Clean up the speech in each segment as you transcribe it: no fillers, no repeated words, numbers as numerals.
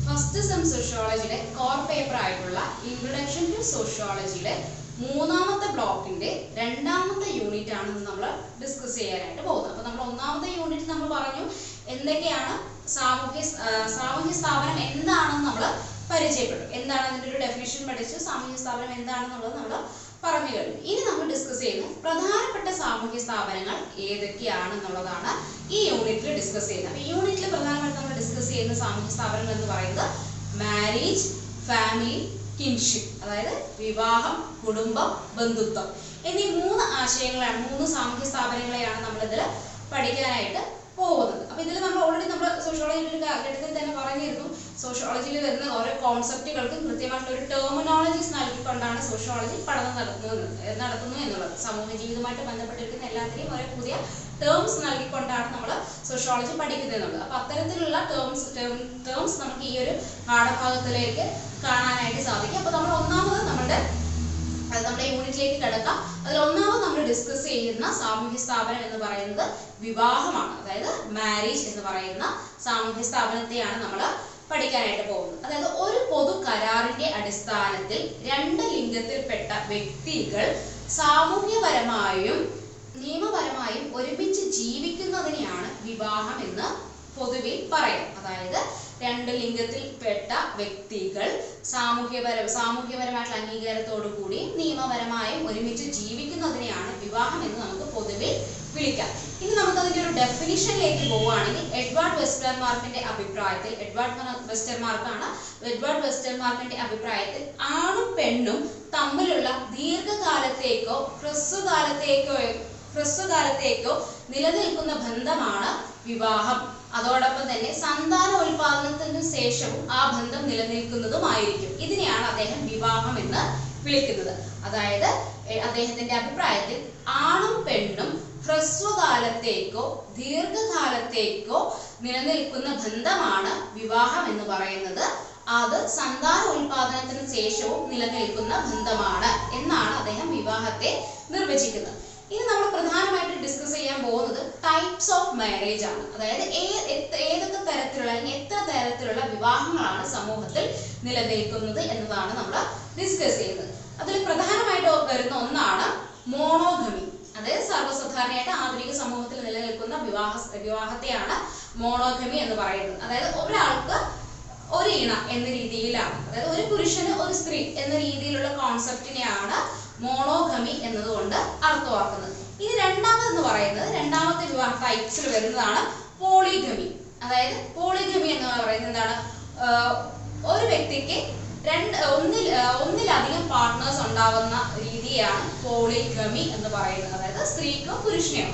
First sem സോഷ്യോളജിയിലെ core paper ആയിട്ടുള്ള introduction to സോഷ്യോളജിയിലെ മൂന്നാമത്തെ ബ്ലോക്കിന്റെ രണ്ടാമത്തെ യൂണിറ്റ് ആണ് നമ്മൾ ഡിസ്കസ് ചെയ്യാനായിട്ട് പോകുന്നത്. അപ്പോൾ നമ്മൾ ഒന്നാമത്തെ യൂണിറ്റ് നമ്മൾ പറഞ്ഞു എന്തൊക്കെയാണ് സാമൂഹ്യ സ്ഥാപനം എന്താണെന്ന് നമ്മൾ പരിചയപ്പെട്ടു. എന്താണ് അതിന്റെ ഒരു ഡെഫിനിഷൻ പഠിച്ചു, സാമൂഹ്യ സ്ഥാപനം എന്താണെന്നുള്ളത് നമ്മൾ പറഞ്ഞു കഴിഞ്ഞു. ഇനി നമ്മൾ ഡിസ്കസ് ചെയ്യുന്ന പ്രധാനപ്പെട്ട സാമൂഹ്യ സ്ഥാപനങ്ങൾ ഏതൊക്കെയാണെന്നുള്ളതാണ് ഈ യൂണിറ്റിൽ ഡിസ്കസ് ചെയ്യുന്നത്. അപ്പോൾ ഈ യൂണിറ്റിൽ പ്രധാനമായിട്ട് നമ്മൾ ഡിസ്കസ് ചെയ്യുന്ന സാമൂഹ്യ സ്ഥാപനങ്ങൾ എന്ന് പറയുന്നത് മാരേജ്, ഫാമിലി, കിൻഷിപ്പ്, അതായത് വിവാഹം, കുടുംബം, ബന്ധുത്വം എന്നീ മൂന്ന് ആശയങ്ങളാണ്, മൂന്ന് സാമൂഹ്യ സ്ഥാപനങ്ങളെയാണ് നമ്മൾ ഇതിൽ പഠിക്കാനായിട്ട് പോകുന്നത്. അപ്പോൾ ഇതിൽ നമ്മൾ ഓൾറെഡി നമ്മൾ സോഷ്യോളജിയിൽ ഘട്ടത്തിൽ തന്നെ പറഞ്ഞിരുന്നു, സോഷ്യോളജിയിൽ വരുന്ന ഓരോ കോൺസെപ്റ്റുകൾക്കും കൃത്യമായിട്ടുള്ള ഒരു ടെർമിനോളജീസ് നൽകിക്കൊണ്ടാണ് സോഷ്യോളജി പഠനം നടത്തുന്നു എന്നുള്ളത്. സമൂഹ ജീവിതവുമായിട്ട് ബന്ധപ്പെട്ടിരിക്കുന്ന എല്ലാത്തിനെയും ഓരോ പുതിയ ടേംസ് നൽകിക്കൊണ്ടാണ് നമ്മൾ സോഷ്യോളജി പഠിക്കുന്നത് എന്നുള്ളത്. അപ്പോൾ അത്തരത്തിലുള്ള ടേംസ് നമുക്ക് ഈ ഒരു പാഠഭാഗത്തിലേക്ക് കാണാനായിട്ട് സാധിക്കും. അപ്പോൾ നമ്മൾ ഒന്നാമത് നമ്മുടെ യൂണിറ്റിലേക്ക് കിടക്കാം. അതിൽ ഒന്നാമത് നമ്മൾ ഡിസ്കസ് ചെയ്യുന്ന സാമൂഹ്യ സ്ഥാപനം എന്ന് പറയുന്നത് വിവാഹമാണ്. അതായത് മാരേജ് എന്ന് പറയുന്ന സാമൂഹ്യ സ്ഥാപനത്തെയാണ് നമ്മൾ പഠിക്കാനായിട്ട് പോകുന്നത്. അതായത് ഒരു പൊതു കരാറിന്റെ അടിസ്ഥാനത്തിൽ രണ്ട് ലിംഗത്തിൽപ്പെട്ട വ്യക്തികൾ സാമൂഹ്യപരമായും നിയമപരമായും ഒരുമിച്ച് ജീവിക്കുന്നതിനെയാണ് വിവാഹം എന്ന് പൊതുവെ പറയാം. അതായത് രണ്ട് ലിംഗത്തിൽപ്പെട്ട വ്യക്തികൾ സാമൂഹ്യപരമായിട്ടുള്ള അംഗീകാരത്തോടു കൂടി നിയമപരമായും ഒരുമിച്ച് ജീവിക്കുന്നതിനെയാണ് വിവാഹം എന്ന് നമുക്ക് പൊതുവെ വിളിക്കാം. ഇനി നമുക്ക് അതിന്റെ ഒരു ഡെഫിനിഷനിലേക്ക് പോവുകയാണെങ്കിൽ എഡ്വേർഡ് വെസ്റ്റർമാർക്കിന്റെ അഭിപ്രായത്തിൽ ആണും പെണ്ണും തമ്മിലുള്ള ദീർഘകാലത്തേക്കോ ഹ്രസ്വകാലത്തേക്കോ നിലനിൽക്കുന്ന ബന്ധമാണ് വിവാഹം. അതോടൊപ്പം തന്നെ സന്താനോൽപാദനത്തിന് ശേഷവും ആ ബന്ധം നിലനിൽക്കുന്നതുമായിരിക്കും. ഇതിനെയാണ് അദ്ദേഹം വിവാഹം എന്ന് വിളിക്കുന്നത്. അതായത് അദ്ദേഹത്തിന്റെ അഭിപ്രായത്തിൽ ആണും പെണ്ണും ഹ്രസ്വകാലത്തേക്കോ ദീർഘകാലത്തേക്കോ നിലനിൽക്കുന്ന ബന്ധമാണ് വിവാഹം എന്ന് പറയുന്നത്. അത് സന്താനോൽപാദനത്തിന് ശേഷവും നിലനിൽക്കുന്ന ബന്ധമാണ് എന്നാണ് അദ്ദേഹം വിവാഹത്തെ നിർവചിക്കുന്നത്. ഇനി നമ്മൾ പ്രധാനമായിട്ട് ഡിസ്കസ് ചെയ്യാൻ പോകുന്നത് ടൈപ്സ് ഓഫ് മാരേജ് ആണ്. അതായത് ഏതൊക്കെ തരത്തിലുള്ള അല്ലെങ്കിൽ എത്ര തരത്തിലുള്ള വിവാഹങ്ങളാണ് സമൂഹത്തിൽ നിലനിൽക്കുന്നത് എന്നതാണ് നമ്മൾ ഡിസ്കസ് ചെയ്യുന്നത്. അതിൽ പ്രധാനമായിട്ട് വരുന്ന ഒന്നാണ് മോണോഗമി. അതായത് സർവ്വസാധാരണയായിട്ട് ആധുനിക സമൂഹത്തിൽ നിലനിൽക്കുന്ന വിവാഹത്തെയാണ് മോണോഗമി എന്ന് പറയുന്നത്. അതായത് ഒരാൾക്ക് ഒരു ഇണ എന്ന രീതിയിലാണ്, അതായത് ഒരു പുരുഷന് ഒരു സ്ത്രീ എന്ന രീതിയിലുള്ള കോൺസെപ്റ്റിനെയാണ് മോണോഗമി എന്നതുകൊണ്ട് അർത്ഥമാക്കുന്നത്. ഇനി രണ്ടാമതെന്ന് പറയുന്നത്, രണ്ടാമത്തെ വിവാഹ ടൈപ്സിൽ വരുന്നതാണ് പോളിഗമി. അതായത് പോളിഗമി എന്ന് പറയുന്നത് എന്താണ്, ഒരു വ്യക്തിക്ക് ഒന്നിലധികം പാർട്ട്നേഴ്സ് ഉണ്ടാവുന്ന രീതിയാണ് പോളിഗമി എന്ന് പറയുന്നത്. അതായത് സ്ത്രീക്കോ പുരുഷനെയോ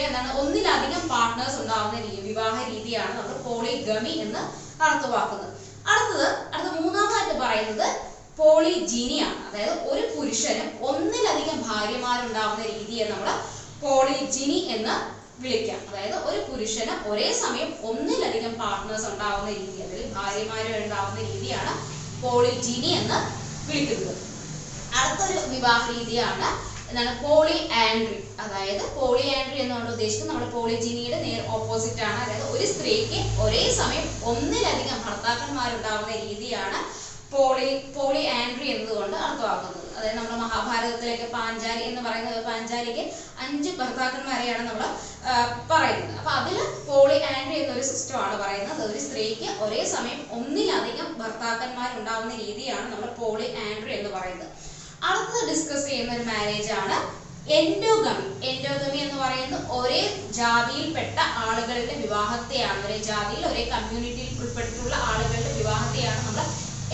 എന്താണ് ഒന്നിലധികം പാർട്ട്നേഴ്സ് ഉണ്ടാവുന്ന വിവാഹ രീതിയാണ് നമ്മൾ പോളിഗമി എന്ന് അർത്ഥമാക്കുന്നത്. അടുത്ത മൂന്നാമതായിട്ട് പറയുന്നത് പോളിജിനിയാണ്. അതായത് ഒരു പുരുഷന് ഒന്നിലധികം ഭാര്യമാരുണ്ടാവുന്ന രീതിയെ നമ്മൾ പോളിജിനി എന്ന് വിളിക്കാം. അതായത് ഒരു പുരുഷന് ഒരേ സമയം ഒന്നിലധികം പാർട്ട്നേഴ്സ് ഉണ്ടാവുന്ന രീതി, അതായത് ഭാര്യമാര് ഉണ്ടാവുന്ന രീതിയാണ് പോളിജിനി എന്ന് വിളിക്കുന്നത്. അടുത്തൊരു വിവാഹ രീതിയാണ് എന്താണ് പോളി ആൻഡ്രി. അതായത് പോളി ആൻഡ്രി എന്നുകൊണ്ട് ഉദ്ദേശിക്കുന്നത് നമ്മുടെ പോളിജിനിയുടെ നേർ ഓപ്പോസിറ്റ് ആണ്. അതായത് ഒരു സ്ത്രീക്ക് ഒരേ സമയം ഒന്നിലധികം ഭർത്താക്കന്മാരുണ്ടാവുന്ന രീതിയാണ് പോളി ആൻഡ്രി എന്നതുകൊണ്ട് അർത്ഥമാക്കുന്നത്. അതായത് നമ്മുടെ മഹാഭാരതത്തിലേക്ക് പാഞ്ചാലി എന്ന് പറയുന്നത്, പാഞ്ചാലിക്ക് 5 ഭർത്താക്കന്മാരെയാണ് നമ്മൾ പറയുന്നത്. അപ്പൊ അതിൽ പോളി ആൻഡ്രി എന്നൊരു സിസ്റ്റമാണ് പറയുന്നത്. ഒരു സ്ത്രീക്ക് ഒരേ സമയം ഒന്നിലധികം ഭർത്താക്കന്മാരുണ്ടാവുന്ന രീതിയാണ് നമ്മൾ പോളി ആൻഡ്രി എന്ന് പറയുന്നത്. അടുത്തത് ഡിസ്കസ് ചെയ്യുന്ന ഒരു മാരേജ് ആണ് എൻഡോഗമി എന്ന് പറയുന്നത് ഒരേ ജാതിയിൽപ്പെട്ട ആളുകളുടെ വിവാഹത്തെയാണ്, ഒരേ ജാതിയിൽ ഒരേ കമ്മ്യൂണിറ്റിയിൽ ഉൾപ്പെട്ടിട്ടുള്ള ആളുകളുടെ വിവാഹത്തെയാണ് നമ്മൾ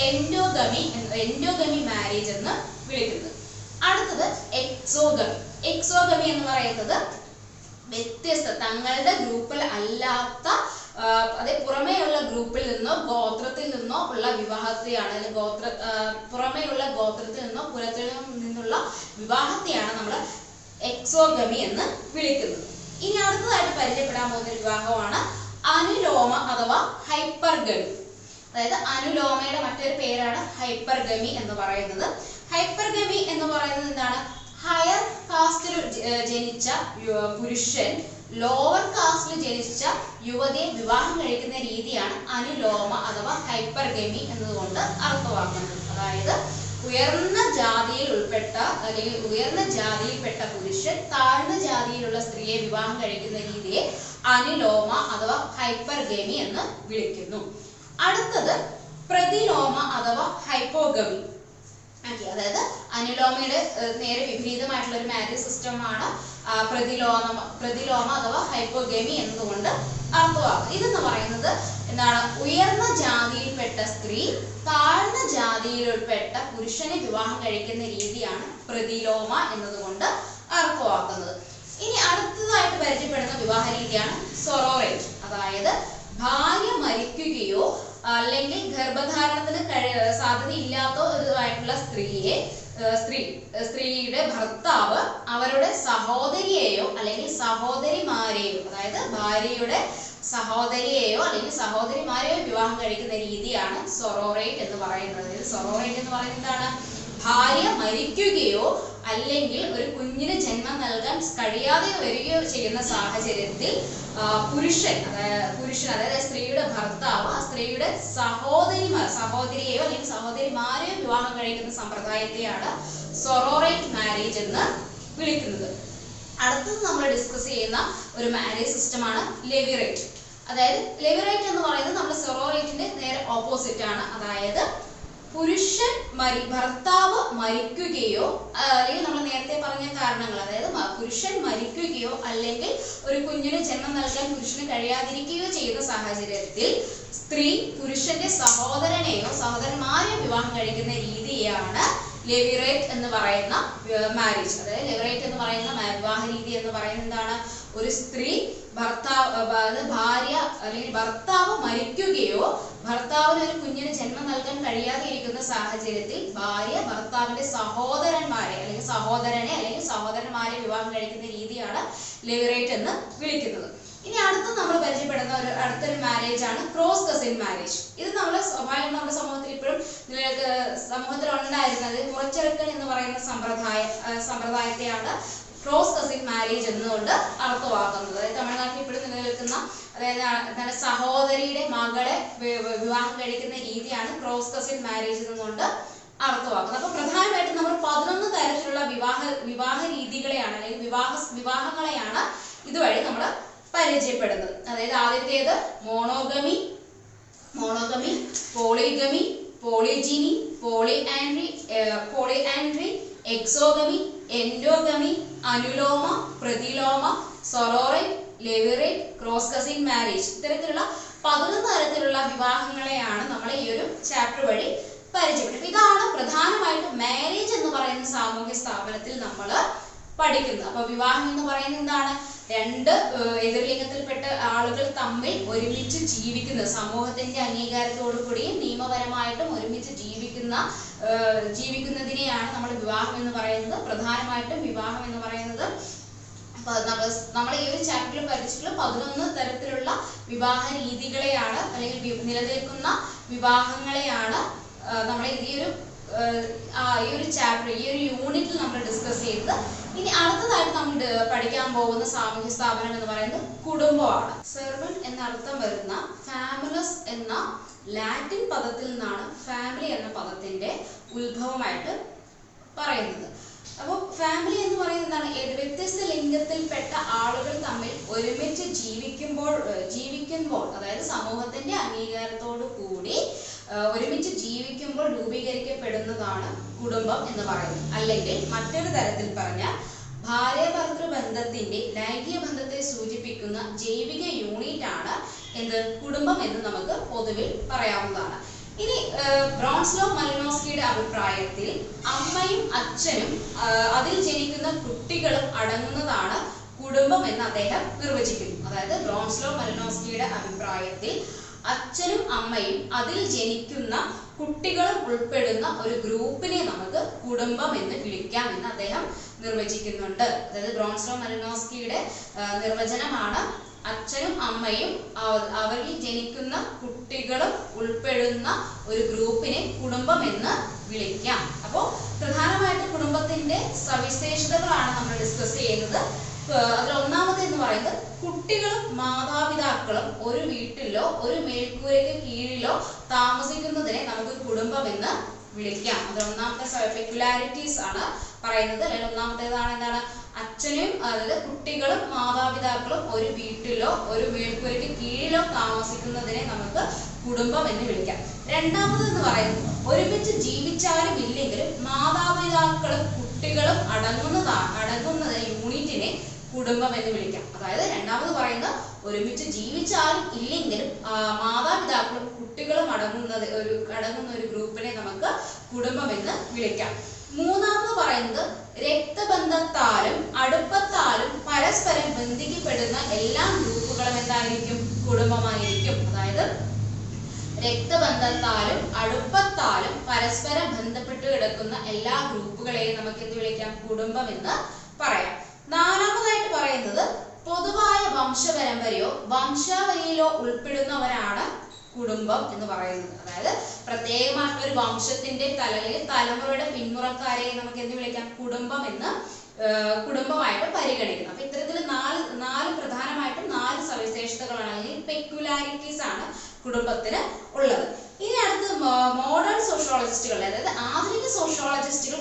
എൻഡോഗമി മാരേജ് എന്ന് വിളിക്കുന്നത്. അടുത്തത് എക്സോഗമി എന്ന് പറയുന്നത് വ്യത്യസ്ത തങ്ങളുടെ ഗ്രൂപ്പിൽ അല്ലാത്ത അതേ പുറമേയുള്ള ഗ്രൂപ്പിൽ നിന്നോ ഗോത്രത്തിൽ നിന്നോ ഉള്ള വിവാഹത്തെയാണ്, അല്ലെങ്കിൽ പുറമേയുള്ള ഗോത്രത്തിൽ നിന്നോ കുലത്തിൽ നിന്നുള്ള വിവാഹത്തെയാണ് നമ്മൾ എക്സോഗമി എന്ന് വിളിക്കുന്നത്. ഇനി അടുത്തതായിട്ട് പരിചയപ്പെടാൻ പോകുന്ന വിവാഹമാണ് അനുലോമ അഥവാ ഹൈപ്പർഗമി. അതായത് അനുലോമയുടെ മറ്റൊരു പേരാണ് ഹൈപ്പർഗമി എന്ന് പറയുന്നത്. ഹൈപ്പർഗമി എന്ന് പറയുന്നത് എന്താണ്? ഹയർ കാസ്റ്റിൽ ജനിച്ച പുരുഷൻ ലോവർ കാസ്റ്റിൽ ജനിച്ച യുവതിയെ വിവാഹം കഴിക്കുന്ന രീതിയാണ് അനുലോമ അഥവാ ഹൈപ്പർഗമി എന്നതുകൊണ്ട് അർത്ഥമാക്കുന്നത്. അതായത് ഉയർന്ന ജാതിയിൽ ഉൾപ്പെട്ട അല്ലെങ്കിൽ ഉയർന്ന ജാതിയിൽപ്പെട്ട പുരുഷൻ താഴ്ന്ന ജാതിയിലുള്ള സ്ത്രീയെ വിവാഹം കഴിക്കുന്ന രീതിയെ അനുലോമ അഥവാ ഹൈപ്പർഗമി എന്ന് വിളിക്കുന്നു. അടുത്തത് പ്രതിലോമ അഥവാ ഹൈപ്പോഗമി. അതായത് അനുലോമയുടെ നേരെ വിപരീതമായിട്ടുള്ള ഒരു മാരേജ് സിസ്റ്റമാണ് പ്രതിലോമ അഥവാ ഹൈപ്പോഗമി എന്നതുകൊണ്ട് അർത്ഥമാക്കുന്നത്. ഇതെന്ന് പറയുന്നത് എന്താണ്? ഉയർന്ന ജാതിയിൽപ്പെട്ട സ്ത്രീ താഴ്ന്ന ജാതിയിൽപ്പെട്ട പുരുഷനെ വിവാഹം കഴിക്കുന്ന രീതിയാണ് പ്രതിലോമ എന്നതുകൊണ്ട് അർത്ഥമാക്കുന്നത്. ഇനി അടുത്തതായിട്ട് പരിചയപ്പെടുന്ന വിവാഹ രീതിയാണ് സൊറോറേറ്റ്. അതായത് ഭാര്യ മരിക്കുകയോ അല്ലെങ്കിൽ ഗർഭധാരണത്തിന് സാധ്യതയില്ലാത്ത ഒരുമായിട്ടുള്ള സ്ത്രീയുടെ ഭർത്താവ് അവരുടെ സഹോദരിയെയോ അല്ലെങ്കിൽ സഹോദരിമാരെയോ, അതായത് ഭാര്യയുടെ സഹോദരിയെയോ അല്ലെങ്കിൽ സഹോദരിമാരെയോ വിവാഹം കഴിക്കുന്ന രീതിയാണ് സൊറോറേറ്റ് എന്ന് പറയുന്നത്. സൊറോറേറ്റ് എന്ന് പറയുന്നത് എന്താണ്? ഭാര്യ മരിക്കുകയോ അല്ലെങ്കിൽ ഒരു കുഞ്ഞിന് ജന്മം നൽകാൻ കഴിയാതെ വരികയോ ചെയ്യുന്ന സാഹചര്യത്തിൽ പുരുഷൻ അതായത് സ്ത്രീയുടെ ഭർത്താവ് ആ സ്ത്രീയുടെ സഹോദരിയെയോ അല്ലെങ്കിൽ സഹോദരിമാരെയോ വിവാഹം കഴിക്കുന്ന സമ്പ്രദായത്തെയാണ് സൊറോറേറ്റ് മാരേജ് എന്ന് വിളിക്കുന്നത്. അടുത്തത് നമ്മൾ ഡിസ്കസ് ചെയ്യുന്ന ഒരു മാരേജ് സിസ്റ്റമാണ് ലെവിറേറ്റ്. അതായത് ലെവിറേറ്റ് എന്ന് പറയുന്നത് നമ്മുടെ സൊറോറേറ്റിന്റെ നേരെ ഓപ്പോസിറ്റ് ആണ്. അതായത് ഭർത്താവ് മരിക്കുകയോ അല്ലെങ്കിൽ നമ്മൾ നേരത്തെ പറഞ്ഞ കാരണങ്ങൾ, അതായത് പുരുഷൻ മരിക്കുകയോ അല്ലെങ്കിൽ ഒരു കുഞ്ഞിന് ജന്മം നൽകാൻ പുരുഷന് കഴിയാതിരിക്കുകയോ ചെയ്യുന്ന സാഹചര്യത്തിൽ സ്ത്രീ പുരുഷന്റെ സഹോദരനെയോ സഹോദരന്മാരെയോ വിവാഹം കഴിക്കുന്ന രീതിയാണ് ലെവിറേറ്റ് എന്ന് പറയുന്ന മാരേജ്. അതായത് ലെവിറേറ്റ് എന്ന് പറയുന്ന വിവാഹ രീതി എന്ന് പറയുന്നത് എന്താണ്? ഒരു സ്ത്രീ ഭാര്യ അല്ലെങ്കിൽ ഭർത്താവ് മരിക്കുകയോ ഭർത്താവിന് ഒരു കുഞ്ഞിന് ജന്മം നൽകാൻ കഴിയാതെ ഇരിക്കുന്ന സാഹചര്യത്തിൽ ഭാര്യ ഭർത്താവിന്റെ സഹോദരന്മാരെ അല്ലെങ്കിൽ സഹോദരനെ അല്ലെങ്കിൽ സഹോദരന്മാരെ വിവാഹം കഴിക്കുന്ന രീതിയാണ് ലെവിറേറ്റ് എന്ന് വിളിക്കുന്നത്. ഇനി അടുത്ത് നമ്മൾ പരിചയപ്പെടുന്ന അടുത്തൊരു മാരേജ് ആണ് ക്രോസ് കസിൻ മാരേജ്. ഇത് നമ്മുടെ സമൂഹത്തിൽ ഇപ്പോഴും സമൂഹത്തിൽ ഉണ്ടായിരുന്നത് മുറച്ചെറുക്കൽ എന്ന് പറയുന്ന സമ്പ്രദായത്തെയാണ് ക്രോസ് കസിൻ മാരേജ് എന്നുകൊണ്ട് അർത്ഥമാക്കുന്നത്. അതായത് തമിഴ്നാട്ടിൽ ഇപ്പോഴും നിലനിൽക്കുന്ന, അതായത് സഹോദരിയുടെ മകളെ വിവാഹം കഴിക്കുന്ന രീതിയാണ് ക്രോസ് കസിൻ മാരേജ് എന്നുകൊണ്ട് അർത്ഥമാക്കുന്നത്. അപ്പൊ പ്രധാനമായിട്ടും നമ്മൾ 11 തരത്തിലുള്ള വിവാഹ രീതികളെയാണ് അല്ലെങ്കിൽ വിവാഹങ്ങളെയാണ് ഇതുവഴി നമ്മൾ പരിചയപ്പെടുന്നത്. അതായത് ആദ്യത്തേത് monogamy, polygamy, polygyny, polyandry, exogamy, endogamy, അനുലോമ, പ്രതിലോമ, sororate, levirate, cross cousin marriage. ഇത്തരത്തിലുള്ള 11 തരത്തിലുള്ള വിവാഹങ്ങളെയാണ് നമ്മൾ ഈ ഒരു ചാപ്റ്റർ വഴി പരിചയപ്പെട്ടത്. ഇതാണ് പ്രധാനമായിട്ടും മാരേജ് എന്ന് പറയുന്ന സാമൂഹ്യ സ്ഥാപനത്തിൽ നമ്മൾ പഠിക്കുന്നത്. അപ്പൊ വിവാഹം എന്ന് പറയുന്നത് എന്താണ്? രണ്ട് എതിർലിംഗത്തിൽപ്പെട്ട ആളുകൾ തമ്മിൽ ഒരുമിച്ച് ജീവിക്കുന്നത്, സമൂഹത്തിന്റെ അംഗീകാരത്തോടു കൂടിയും നിയമപരമായിട്ടും ഒരുമിച്ച് ജീവിക്കുന്നതിനെയാണ് നമ്മൾ വിവാഹം എന്ന് പറയുന്നത്. പ്രധാനമായിട്ടും വിവാഹം എന്ന് പറയുന്നത് നമ്മൾ ഈ ഒരു ചാപ്റ്ററിൽ പഠിച്ചിട്ടുള്ള 11 തരത്തിലുള്ള വിവാഹ രീതികളെയാണ് അല്ലെങ്കിൽ നിലനിൽക്കുന്ന വിവാഹങ്ങളെയാണ് നമ്മൾ ഈ ഒരു ചാപ്റ്റർ ഈ ഒരു യൂണിറ്റിൽ നമ്മൾ ഡിസ്കസ് ചെയ്തത്. ഇനി അടുത്തതായിട്ട് നമ്മൾ പഠിക്കാൻ പോകുന്ന സാമൂഹ്യ സ്ഥാപനം എന്ന് പറയുന്നത് കുടുംബമാണ്. സെർവന്റ് എന്ന അർത്ഥം വരുന്ന ഫാമിലസ് എന്ന ലാറ്റിൻ പദത്തിൽ നിന്നാണ് ഫാമിലി എന്ന പദത്തിന്റെ ഉത്ഭവമായിട്ട് പറയുന്നത്. അപ്പോൾ ഫാമിലി എന്ന് പറയുന്നത് എന്താണ്? വ്യത്യസ്ത ലിംഗത്തിൽപ്പെട്ട ആളുകൾ തമ്മിൽ ഒരുമിച്ച് ജീവിക്കുമ്പോൾ അതായത് സമൂഹത്തിന്റെ അംഗീകാരത്തോടു കൂടി ഒരുമിച്ച് ജീവിക്കുമ്പോൾ രൂപീകരിക്കപ്പെടുന്നതാണ് കുടുംബം എന്ന് പറയുന്നത്. അല്ലെങ്കിൽ മറ്റൊരു തരത്തിൽ പറഞ്ഞാൽ ഭാര്യ ഭർതൃ ബന്ധത്തിന്റെ ലൈംഗിക ബന്ധത്തെ സൂചിപ്പിക്കുന്ന ജൈവിക യൂണിറ്റ് ആണ് എന്ത് കുടുംബം എന്ന് നമുക്ക് പൊതുവിൽ പറയാവുന്നതാണ്. ഇനി ബ്രോൺസ്ലോ മലിനോസ്കിയുടെ അഭിപ്രായത്തിൽ അമ്മയും അച്ഛനും അതിൽ ജനിക്കുന്ന കുട്ടികളും അടങ്ങുന്നതാണ് കുടുംബം എന്ന് അദ്ദേഹം നിർവചിക്കുന്നു. അതായത് ബ്രോൺസ്ലോ മലിനോസ്കിയുടെ അഭിപ്രായത്തിൽ അച്ഛനും അമ്മയും അതിൽ ജനിക്കുന്ന കുട്ടികളും ഉൾപ്പെടുന്ന ഒരു ഗ്രൂപ്പിനെ നമുക്ക് കുടുംബം എന്ന് വിളിക്കാം എന്ന് അദ്ദേഹം നിർവചിക്കുന്നുണ്ട്. അതായത് ബ്രോൺസ്ലോ മലിനോസ്കിയുടെ നിർവചനമാണ് അച്ഛനും അമ്മയും അവരിൽ ജനിക്കുന്ന കുട്ടികളും ഉൾപ്പെടുന്ന ഒരു ഗ്രൂപ്പിനെ കുടുംബം എന്ന് വിളിക്കാം. അപ്പോൾ പ്രധാനമായിട്ട് കുടുംബത്തിന്റെ സവിശേഷതകളാണ് നമ്മൾ ഡിസ്കസ് ചെയ്യുന്നത്. അതിൽ ഒന്നാമത് എന്ന് പറയുന്നത് കുട്ടികളും മാതാപിതാക്കളും ഒരു വീട്ടിലോ ഒരു മേൽക്കൂരയ്ക്ക് കീഴിലോ താമസിക്കുന്നതിനെ നമുക്ക് കുടുംബം എന്ന് വിളിക്കാം. അതിൽ ഒന്നാമത്തെ പെക്യുലാരിറ്റീസ് ആണ് പറയുന്നത്. അല്ലെങ്കിൽ ഒന്നാമത്തേതാണ് എന്താണ് അച്ഛനും അതായത് കുട്ടികളും മാതാപിതാക്കളും ഒരു വീട്ടിലോ ഒരു മേൽക്കൂരയ്ക്ക് കീഴിലോ താമസിക്കുന്നതിനെ നമുക്ക് കുടുംബം എന്ന് വിളിക്കാം. രണ്ടാമത് എന്ന് പറയുന്നത് ഒരുമിച്ച് ജീവിച്ചാലും ഇല്ലെങ്കിലും മാതാപിതാക്കളും കുട്ടികളും അടങ്ങുന്ന യൂണിറ്റിനെ കുടുംബം എന്ന് വിളിക്കാം. അതായത് രണ്ടാമത് പറയുന്നത് ഒരുമിച്ച് ജീവിച്ചാലും ഇല്ലെങ്കിലും മാതാപിതാക്കളും കുട്ടികളും അടങ്ങുന്ന ഒരു ഗ്രൂപ്പിനെ നമുക്ക് കുടുംബം എന്ന് വിളിക്കാം. മൂന്നാമത് പറയുന്നത് രക്തബന്ധത്താലും അടുപ്പത്താലും പരസ്പരം ബന്ധിക്കപ്പെടുന്ന എല്ലാ ഗ്രൂപ്പുകളും എന്തായിരിക്കും കുടുംബമായിരിക്കും. അതായത് രക്തബന്ധത്താലും അടുപ്പത്താലും പരസ്പരം ബന്ധപ്പെട്ട് കിടക്കുന്ന എല്ലാ ഗ്രൂപ്പുകളെയും നമുക്ക് എന്ത് വിളിക്കാം കുടുംബം എന്ന് പറയാം. നാലാമതായിട്ട് പറയുന്നത് പൊതുവായ വംശപരമ്പരയോ വംശാവലിയിലോ ഉൾപ്പെടുന്നവരാണ് കുടുംബം എന്ന് പറയുന്നത്. അതായത് പ്രത്യേകമായിട്ടുള്ള ഒരു വംശത്തിന്റെ തലമുറയുടെ പിന്മുറക്കാരെ നമുക്ക് എന്ത് വിളിക്കാം കുടുംബമായിട്ട് പരിഗണിക്കുന്നു. അപ്പൊ ഇത്തരത്തിൽ നാല് പ്രധാനമായിട്ടും 4 സവിശേഷതകളാണ് അല്ലെങ്കിൽ പെക്യുലാരിറ്റീസ് ആണ് കുടുംബത്തിന് ഉള്ളത്. ഇനി അടുത്ത് മോഡേൺ സോഷ്യോളജിസ്റ്റുകൾ അതായത് ആധുനിക സോഷ്യോളജിസ്റ്റുകൾ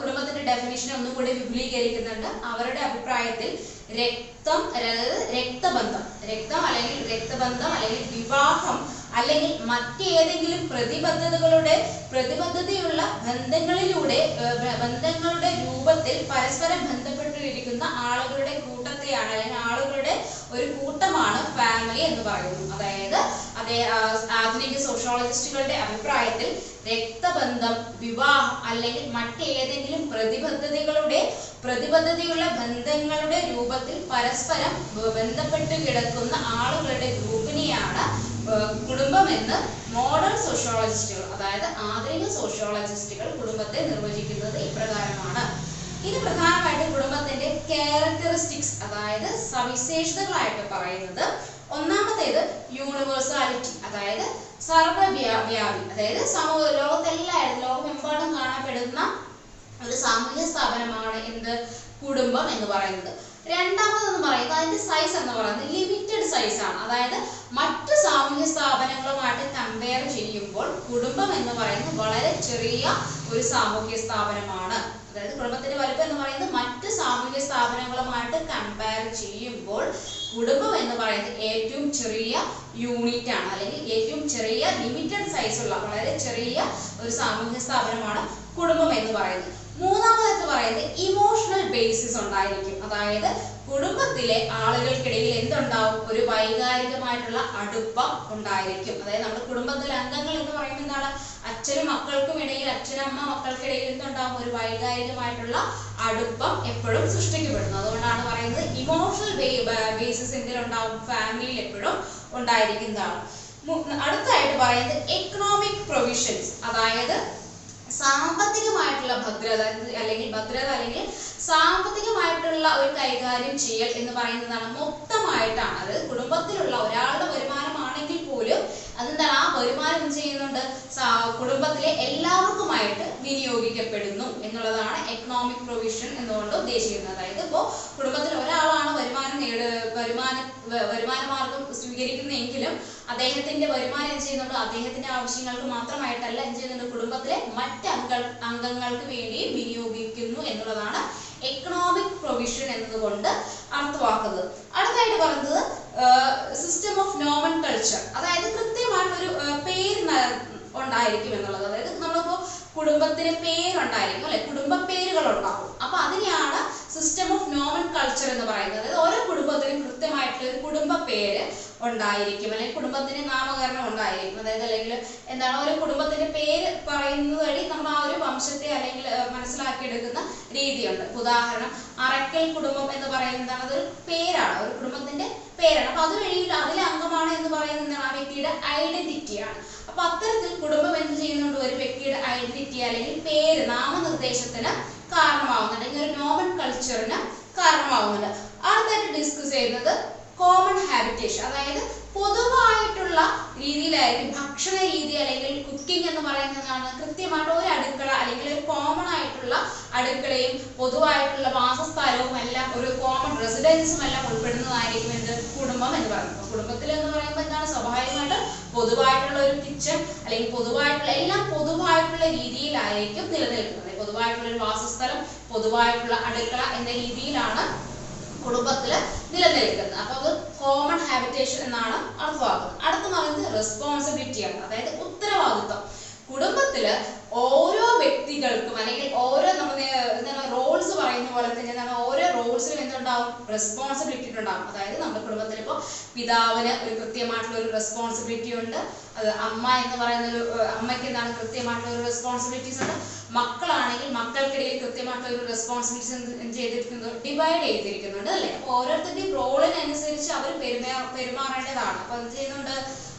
കുടുംബത്തിന്റെ ഡെഫിനിഷൻ ഒന്നും കൂടി വിപുലീകരിക്കുന്നുണ്ട്. അവരുടെ അഭിപ്രായത്തിൽ രക്തബന്ധം അല്ലെങ്കിൽ വിവാഹം അല്ലെങ്കിൽ മറ്റേതെങ്കിലും പ്രതിബദ്ധതയുള്ള ബന്ധങ്ങളുടെ രൂപത്തിൽ പരസ്പരം ബന്ധപ്പെട്ടിരിക്കുന്ന ആളുകളുടെ കൂട്ടത്തെയാണ് അല്ലെങ്കിൽ ആളുകളുടെ ഒരു കൂട്ടമാണ് ഫാമിലി എന്ന് പറയുന്നത്. അതായത് ആധുനിക സോഷ്യോളജിസ്റ്റുകളുടെ അഭിപ്രായത്തിൽ രക്തബന്ധം വിവാഹം അല്ലെങ്കിൽ മറ്റേതെങ്കിലും പ്രതിബദ്ധതയുള്ള ബന്ധങ്ങളുടെ രൂപത്തിൽ പരസ്പരം ബന്ധപ്പെട്ട് കിടക്കുന്ന ആളുകളുടെ ഗ്രൂപ്പിനെയാണ് കുടുംബം എന്ന് മോഡേൺ സോഷ്യോളജിസ്റ്റുകൾ അതായത് ആധുനിക സോഷ്യോളജിസ്റ്റുകൾ കുടുംബത്തെ നിർവചിക്കുന്നത് ഇപ്രകാരമാണ്. ഇനി പ്രധാനമായിട്ടും കുടുംബത്തിന്റെ ക്യാരക്ടറിസ്റ്റിക്സ് അതായത് സവിശേഷതകളായിട്ട് പറയുന്നത് ഒന്നാമത്തേത് യൂണിവേഴ്സാലിറ്റി അതായത് സർവ്വവ്യാപി അതായത് ലോകമെമ്പാടും കാണപ്പെടുന്ന ഒരു സാമൂഹ്യ സ്ഥാപനമാണ് എന്ത് കുടുംബം എന്ന് പറയുന്നത്. രണ്ടാമതെന്ന് പറയുന്നത് അതിന്റെ സൈസ് എന്ന് പറയുന്നത് ലിമിറ്റഡ് സൈസ് ആണ്. അതായത് മറ്റു സാമൂഹ്യ സ്ഥാപനങ്ങളുമായിട്ട് കമ്പയർ ചെയ്യുമ്പോൾ കുടുംബം എന്ന് പറയുന്നത് വളരെ ചെറിയ ഒരു സാമൂഹ്യ സ്ഥാപനമാണ്. അതായത് കുടുംബത്തിന്റെ വലുപ്പം എന്ന് പറയുന്നത് മറ്റ് സാമൂഹ്യ സ്ഥാപനങ്ങളുമായിട്ട് കമ്പയർ ചെയ്യുമ്പോൾ കുടുംബം എന്ന് പറയുന്നത് ഏറ്റവും ചെറിയ യൂണിറ്റ് ആണ് അല്ലെങ്കിൽ ഏറ്റവും ചെറിയ ലിമിറ്റഡ് സൈസ് ഉള്ള വളരെ ചെറിയ ഒരു സാമൂഹ്യ സ്ഥാപനമാണ് കുടുംബം എന്ന് പറയുന്നത്. മൂന്നാമതെന്ന് പറയുന്നത് ഇമോഷണൽ ബേസിസ് ഉണ്ടായിരിക്കും. അതായത് കുടുംബത്തിലെ ആളുകൾക്കിടയിൽ എന്തുണ്ടാവും ഒരു വൈകാരികമായിട്ടുള്ള അടുപ്പം ഉണ്ടായിരിക്കും. അതായത് നമ്മുടെ കുടുംബത്തിലെ അംഗങ്ങൾ എന്ന് പറയുമ്പോൾ എന്താണ് അച്ഛനും മക്കൾക്കും ഇടയിൽ അച്ഛനമ്മ മക്കൾക്കിടയിൽ എന്തുണ്ടാവും ഒരു വൈകാരികമായിട്ടുള്ള അടുപ്പം എപ്പോഴും സൃഷ്ടിക്കപ്പെടുന്നു. അതുകൊണ്ടാണ് പറയുന്നത് ഇമോഷണൽ ബേസിസ് എന്തിലുണ്ടാവും ഫാമിലിയിൽ എപ്പോഴും ഉണ്ടായിരിക്കുന്നതാണ്. അടുത്തായിട്ട് പറയുന്നത് എക്കണോമിക് പ്രൊവിഷൻസ് അതായത് സാമ്പത്തികമായിട്ടുള്ള ഭദ്രത അല്ലെങ്കിൽ സാമ്പത്തികമായിട്ടുള്ള ഒരു കൈകാര്യം ചെയ്യൽ എന്ന് പറയുന്നതാണ് മൊത്തമായിട്ടാണ്. അത് കുടുംബത്തിലുള്ള ഒരാളുടെ വരുമാനമാണെങ്കിൽ പോലും അതെന്താണ് ആ വരുമാനം ചെയ്യുന്നുണ്ട് കുടുംബത്തിലെ എല്ലാവർക്കുമായിട്ട് വിനിയോഗിക്കപ്പെടുന്നു എന്നുള്ളതാണ് എക്കണോമിക് പ്രൊവിഷൻ എന്നുകൊണ്ട് ഉദ്ദേശിക്കുന്നത്. അതായത് ഇപ്പോൾ കുടുംബത്തിൽ ഒരാളാണ് വരുമാന മാർഗം സ്വീകരിക്കുന്നതെങ്കിലും അദ്ദേഹത്തിന്റെ വരുമാനം എന്ത് ചെയ്യുന്നുണ്ട് അദ്ദേഹത്തിന്റെ ആവശ്യങ്ങൾക്ക് മാത്രമായിട്ടല്ല എന്ത് ചെയ്യുന്നുണ്ട് കുടുംബത്തിലെ മറ്റ് അംഗങ്ങൾക്ക് വേണ്ടി വിനിയോഗിക്കുന്നു എന്നുള്ളതാണ് എക്കണോമിക് പ്രൊവിഷൻ എന്നതുകൊണ്ട് അർത്ഥമാക്കുന്നത്. അടുത്തായിട്ട് പറയുന്നത് സിസ്റ്റം ഓഫ് നോമൻ കൾച്ചർ അതായത് കൃത്യമായിട്ടൊരു പേര് ഉണ്ടായിരിക്കും എന്നുള്ളത്. അതായത് നമ്മളിപ്പോ കുടുംബത്തിന് പേരുണ്ടായിരിക്കും അല്ലെ കുടുംബ പേരുകൾ ഉണ്ടാവും. അപ്പൊ അതിനെയാണ് സിസ്റ്റം ഓഫ് നോമൻ കൾച്ചർ എന്ന് പറയുന്നത്. അതായത് ഓരോ കുടുംബത്തിനും കൃത്യമായിട്ടുള്ള ഒരു കുടുംബ പേര് ഉണ്ടായിരിക്കും, അല്ലെങ്കിൽ കുടുംബത്തിന്റെ നാമകരണം ഉണ്ടായിരിക്കും. അതായത് അല്ലെങ്കിൽ എന്താണ് ഓരോ കുടുംബത്തിന്റെ പേര് പറയുന്നത് വഴി നമ്മൾ ആ ഒരു വംശത്തെ അല്ലെങ്കിൽ മനസ്സിലാക്കിയെടുക്കുന്ന രീതിയുണ്ട്. ഉദാഹരണം അറക്കൽ കുടുംബം എന്ന് പറയുന്നത് എന്താണ്, അതൊരു പേരാണ്, ഒരു കുടുംബത്തിന്റെ പേരാണ്. അപ്പൊ അതുവഴി അതിലെ അംഗമാണ് എന്ന് പറയുന്നത് ആ വ്യക്തിയുടെ ഐഡന്റിറ്റിയാണ്. അപ്പൊ അത്തരത്തിൽ കുടുംബം എന്ത് ചെയ്യുന്നുണ്ട്, ഒരു വ്യക്തിയുടെ ഐഡന്റിറ്റി അല്ലെങ്കിൽ പേര് നാമനിർദ്ദേശത്തിന് കാരണമാവുന്നുണ്ട്, അല്ലെങ്കിൽ ഒരു നോമൻ കൾച്ചറിന് കാരണമാവുന്നുണ്ട്. അടുത്തായിട്ട് ഡിസ്കസ് ചെയ്യുന്നത് കോമൺ ഹാബിറ്റേഷൻ, അതായത് പൊതുവായിട്ടുള്ള രീതിയിലായിരിക്കും ഭക്ഷണ രീതി അല്ലെങ്കിൽ കുക്കിംഗ് എന്ന് പറയുന്നതാണ്. കൃത്യമായിട്ട് ഒരു അടുക്കള അല്ലെങ്കിൽ ഒരു കോമൺ ആയിട്ടുള്ള അടുക്കളയും പൊതുവായിട്ടുള്ള വാസസ്ഥലവും എല്ലാം ഒരു കോമൺ റെസിഡൻസും എല്ലാം ഉൾപ്പെടുന്നതായിരിക്കും എന്ത് കുടുംബം എന്ന് പറയുന്നത്. കുടുംബത്തിൽ എന്ന് പറയുമ്പോൾ എന്താണ് സ്വാഭാവികമായിട്ട് പൊതുവായിട്ടുള്ള ഒരു കിച്ചൺ അല്ലെങ്കിൽ പൊതുവായിട്ടുള്ള എല്ലാം പൊതുവായിട്ടുള്ള രീതിയിലായിരിക്കും നിലനിൽക്കുന്നത്. പൊതുവായിട്ടുള്ള ഒരു വാസസ്ഥലം, പൊതുവായിട്ടുള്ള അടുക്കള എന്ന രീതിയിലാണ് കുടുംബത്തില് നിലനിൽക്കുന്നത്. അപ്പൊ അത് കോമൺ ഹാബിറ്റേഷൻ എന്നാണ് അർത്ഥമാക്കുന്നത്. അടുത്ത പറയുന്നത് റെസ്പോൺസിബിലിറ്റിയാണ്, അതായത് ഉത്തരവാദിത്വം. കുടുംബത്തില് ഓരോ വ്യക്തികൾക്കും അല്ലെങ്കിൽ ഓരോ നമ്മൾ എന്താണ് റോൾസ് പറയുന്ന പോലെ തന്നെ എന്താണ് ഓരോ റോൾസിലും എന്തുണ്ടാവും, റെസ്പോൺസിബിലിറ്റി ഉണ്ടാവും. അതായത് നമ്മുടെ കുടുംബത്തിൽ ഇപ്പോൾ പിതാവിന് ഒരു കൃത്യമായിട്ടുള്ള ഒരു റെസ്പോൺസിബിലിറ്റി ഉണ്ട്, അത് അമ്മ എന്ന് പറയുന്ന ഒരു അമ്മയ്ക്ക് എന്താണ് കൃത്യമായിട്ടുള്ള ഒരു റെസ്പോൺസിബിലിറ്റീസ് ഉണ്ട്. മക്കളാണെങ്കിൽ മക്കൾക്കിടയിൽ കൃത്യമായിട്ടുള്ള ഒരു റെസ്പോൺസിബിലിറ്റീസ് ചെയ്തിരിക്കുന്നത് ഡിവൈഡ് ചെയ്തിരിക്കുന്നുണ്ട് അല്ലേ. അപ്പൊ ഓരോരുത്തരുടെയും റോളിനനുസരിച്ച് അവർ പെരുമാറേണ്ടതാണ്. അപ്പൊ എന്ത് ചെയ്യുന്നുണ്ട്,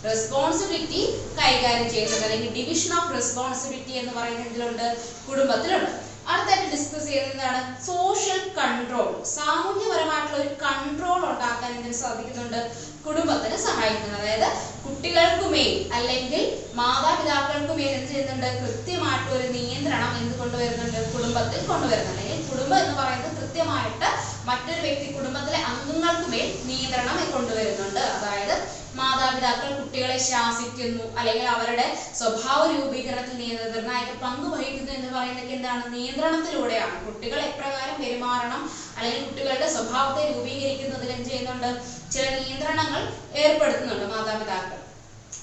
റെസ്പോൺസിബിലിറ്റി കൈകാര്യം ചെയ്യുന്നുണ്ട്, അല്ലെങ്കിൽ ഡിവിഷൻ ഓഫ് റെസ്പോൺസിബിലിറ്റി എന്ന് പറയുന്നതിലുണ്ട് കുടുംബത്തിലുണ്ട്. അടുത്തായിട്ട് ഡിസ്കസ് ചെയ്യുന്നത് എന്താണ്, സോഷ്യൽ കൺട്രോൾ. സാമൂഹ്യപരമായിട്ടുള്ള ഒരു കൺട്രോൾ ഉണ്ടാക്കാൻ എന്തിനു സാധിക്കുന്നുണ്ട്, കുടുംബത്തിന് സഹായിക്കുന്നത്. അതായത് കുട്ടികൾക്കുമേൽ അല്ലെങ്കിൽ മാതാപിതാക്കൾക്കുമേൽ എന്ത് ചെയ്യുന്നുണ്ട്, കൃത്യമായിട്ട് ഒരു നിയന്ത്രണം എന്ത് കൊണ്ടുവരുന്നുണ്ട്, കുടുംബത്തിൽ കൊണ്ടുവരുന്നുണ്ട്. അല്ലെങ്കിൽ കുടുംബം എന്ന് പറയുന്നത് കൃത്യമായിട്ട് മറ്റൊരു വ്യക്തി കുടുംബത്തിലെ അംഗങ്ങൾക്കുമേൽ നിയന്ത്രണം കൊണ്ടുവരുന്നുണ്ട്. അതായത് മാതാപിതാക്കൾ കുട്ടികളെ ശാസിക്കുന്നു അല്ലെങ്കിൽ അവരുടെ സ്വഭാവ രൂപീകരണത്തിൽ നിർണായക പങ്ക് വഹിക്കുന്നു എന്ന് പറയുന്നത് എന്താണ്, നിയന്ത്രണത്തിലൂടെയാണ്. കുട്ടികൾ എപ്രകാരം പെരുമാറണം അല്ലെങ്കിൽ കുട്ടികളുടെ സ്വഭാവത്തെ രൂപീകരിക്കുന്നതിൽ എന്ത് ചെയ്യുന്നുണ്ട്, ചില നിയന്ത്രണങ്ങൾ ഏർപ്പെടുത്തുന്നുണ്ട് മാതാപിതാക്കൾ.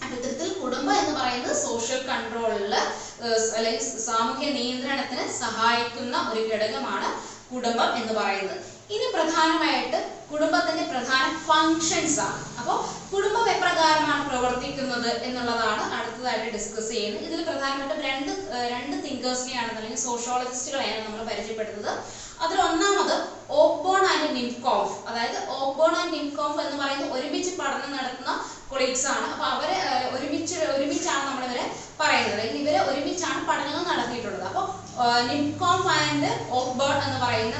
അപ്പൊ ഇത്തരത്തിൽ കുടുംബം എന്ന് പറയുന്നത് സോഷ്യൽ കൺട്രോളില് അല്ലെങ്കിൽ സാമൂഹ്യ നിയന്ത്രണത്തിന് സഹായിക്കുന്ന ഒരു ഘടകമാണ് കുടുംബം എന്ന് പറയുന്നത്. ഇനി പ്രധാനമായിട്ട് കുടുംബത്തിന്റെ പ്രധാന ഫങ്ഷൻസ് ആണ്. അപ്പോൾ കുടുംബം എപ്രകാരമാണ് പ്രവർത്തിക്കുന്നത് എന്നുള്ളതാണ് അടുത്തതായിട്ട് ഡിസ്കസ് ചെയ്യുന്നത്. ഇതിൽ പ്രധാനമായിട്ടും രണ്ട് തിങ്കേഴ്സിനെയാണ് അല്ലെങ്കിൽ സോഷ്യോളജിസ്റ്റുകളെയാണ് നമ്മൾ പരിചയപ്പെടുന്നത്. അതിൽ ഒന്നാമത് ഓക്ബോൺ ആൻഡ് നിംകോഫ്. അതായത് ഓക്ബോൺ ആൻഡ് നിംകോഫ് എന്ന് പറയുന്നത് ഒരുമിച്ച് പഠനം നടത്തുന്ന കൊളീഗ്സ് ആണ്. അപ്പൊ അവരെ ഒരുമിച്ചാണ് നമ്മളിവരെ പറയുന്നത്, അല്ലെങ്കിൽ ഇവരെ ഒരുമിച്ചാണ് പഠനങ്ങൾ നടത്തിയിട്ടുള്ളത്. അപ്പോൾ നിംകോഫ് ആൻഡ് ഓക്ബോൺ എന്ന് പറയുന്ന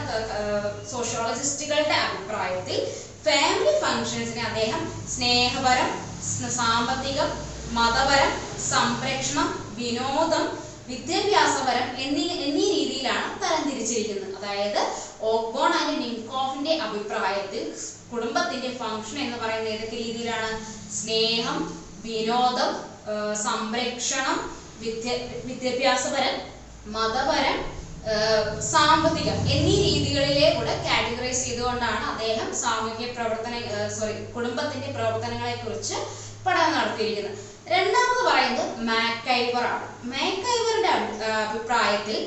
സോഷ്യോളജിസ്റ്റുകളുടെ അഭിപ്രായത്തിൽ ഫാമിലി ഫങ്ഷൻസിനെ അദ്ദേഹം സ്നേഹപരം, സാമ്പത്തികം, മതപരം, സംരക്ഷണം, വിനോദം, വിദ്യാഭ്യാസപരം എന്നീ രീതിയിലാണ് തരംതിരിച്ചിരിക്കുന്നത്. അതായത് ഓക്ബോൺ ആൻഡ് നിംകോഫിന്റെ അഭിപ്രായത്തിൽ കുടുംബത്തിന്റെ ഫങ്ഷൻ എന്ന് പറയുന്നത് ഏതൊക്കെ രീതിയിലാണ്, സ്നേഹം, വിനോദം, സംരക്ഷണം, വിദ്യാഭ്യാസപരം, മതപരം, സാമ്പത്തികം എന്നീ രീതികളിലെ കൂടെ കാറ്റഗറൈസ് ചെയ്തുകൊണ്ടാണ് അദ്ദേഹം കുടുംബത്തിന്റെ പ്രവർത്തനങ്ങളെ കുറിച്ച് പഠനം നടത്തിയിരിക്കുന്നത്. രണ്ടാമത് പറയുന്നത് മാക്കൈവർ ആണ്. മാക്കൈവറുടെ അഭിപ്രായത്തിൽ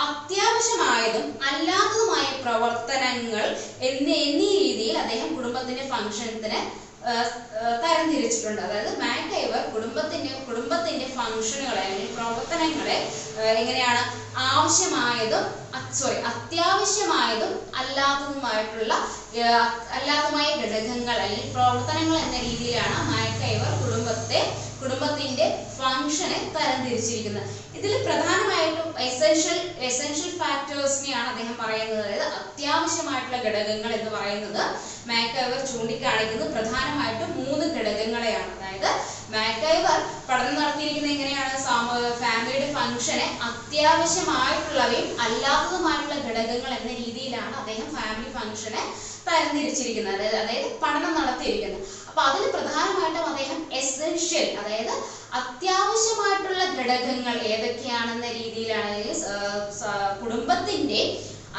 അത്യാവശ്യമായതും അല്ലാത്തതുമായ പ്രവർത്തനങ്ങൾ എന്നീ രീതിയിൽ അദ്ദേഹം കുടുംബത്തിന്റെ ഫങ്ഷൻസിനെ തരംതിരിച്ചിട്ടുണ്ട്. അതായത് മാക്കൈവർ കുടുംബത്തിന്റെ ഫങ്ഷനുകളെ അല്ലെങ്കിൽ പ്രവർത്തനങ്ങളെ എങ്ങനെയാണ് അത്യാവശ്യമായതും അല്ലാത്തതുമായ ഘടകങ്ങൾ അല്ലെങ്കിൽ പ്രവർത്തനങ്ങൾ എന്ന രീതിയിലാണ് മാക്കൈവർ കുടുംബത്തിന്റെ ഫങ്ഷനെ തരംതിരിച്ചിരിക്കുന്നത്. ഇതിൽ പ്രധാനമായിട്ടും എസെൻഷ്യൽ ഫാക്ടേഴ്സിനെയാണ് അദ്ദേഹം പറയുന്നത്. അതായത് അത്യാവശ്യമായിട്ടുള്ള ഘടകങ്ങൾ എന്ന് പറയുന്നത് മാക്കൈവർ ചൂണ്ടിക്കാണിക്കുന്നത് പ്രധാനമായിട്ടും 3 ഘടകങ്ങളെയാണ്. അതായത് മാക്കൈവർ പഠനം നടത്തിയിരിക്കുന്നത് എങ്ങനെയാണ്, ഫാമിലിയുടെ ഫങ്ഷനെ അത്യാവശ്യമായിട്ടുള്ളവയും അല്ലാത്തതുമായിട്ടുള്ള ഘടകങ്ങൾ എന്ന രീതിയിലാണ് അദ്ദേഹം ഫാമിലി ഫങ്ഷനെ തരംതിരിച്ചിരിക്കുന്നത്, അതായത് പഠനം നടത്തിയിരിക്കുന്നത്. അപ്പൊ അതിൽ പ്രധാനമായിട്ടും അദ്ദേഹം എസെൻഷ്യൽ, അതായത് അത്യാവശ്യമായിട്ടുള്ള ഘടകങ്ങൾ ഏതൊക്കെയാണെന്ന രീതിയിലാണ്, കുടുംബത്തിന്റെ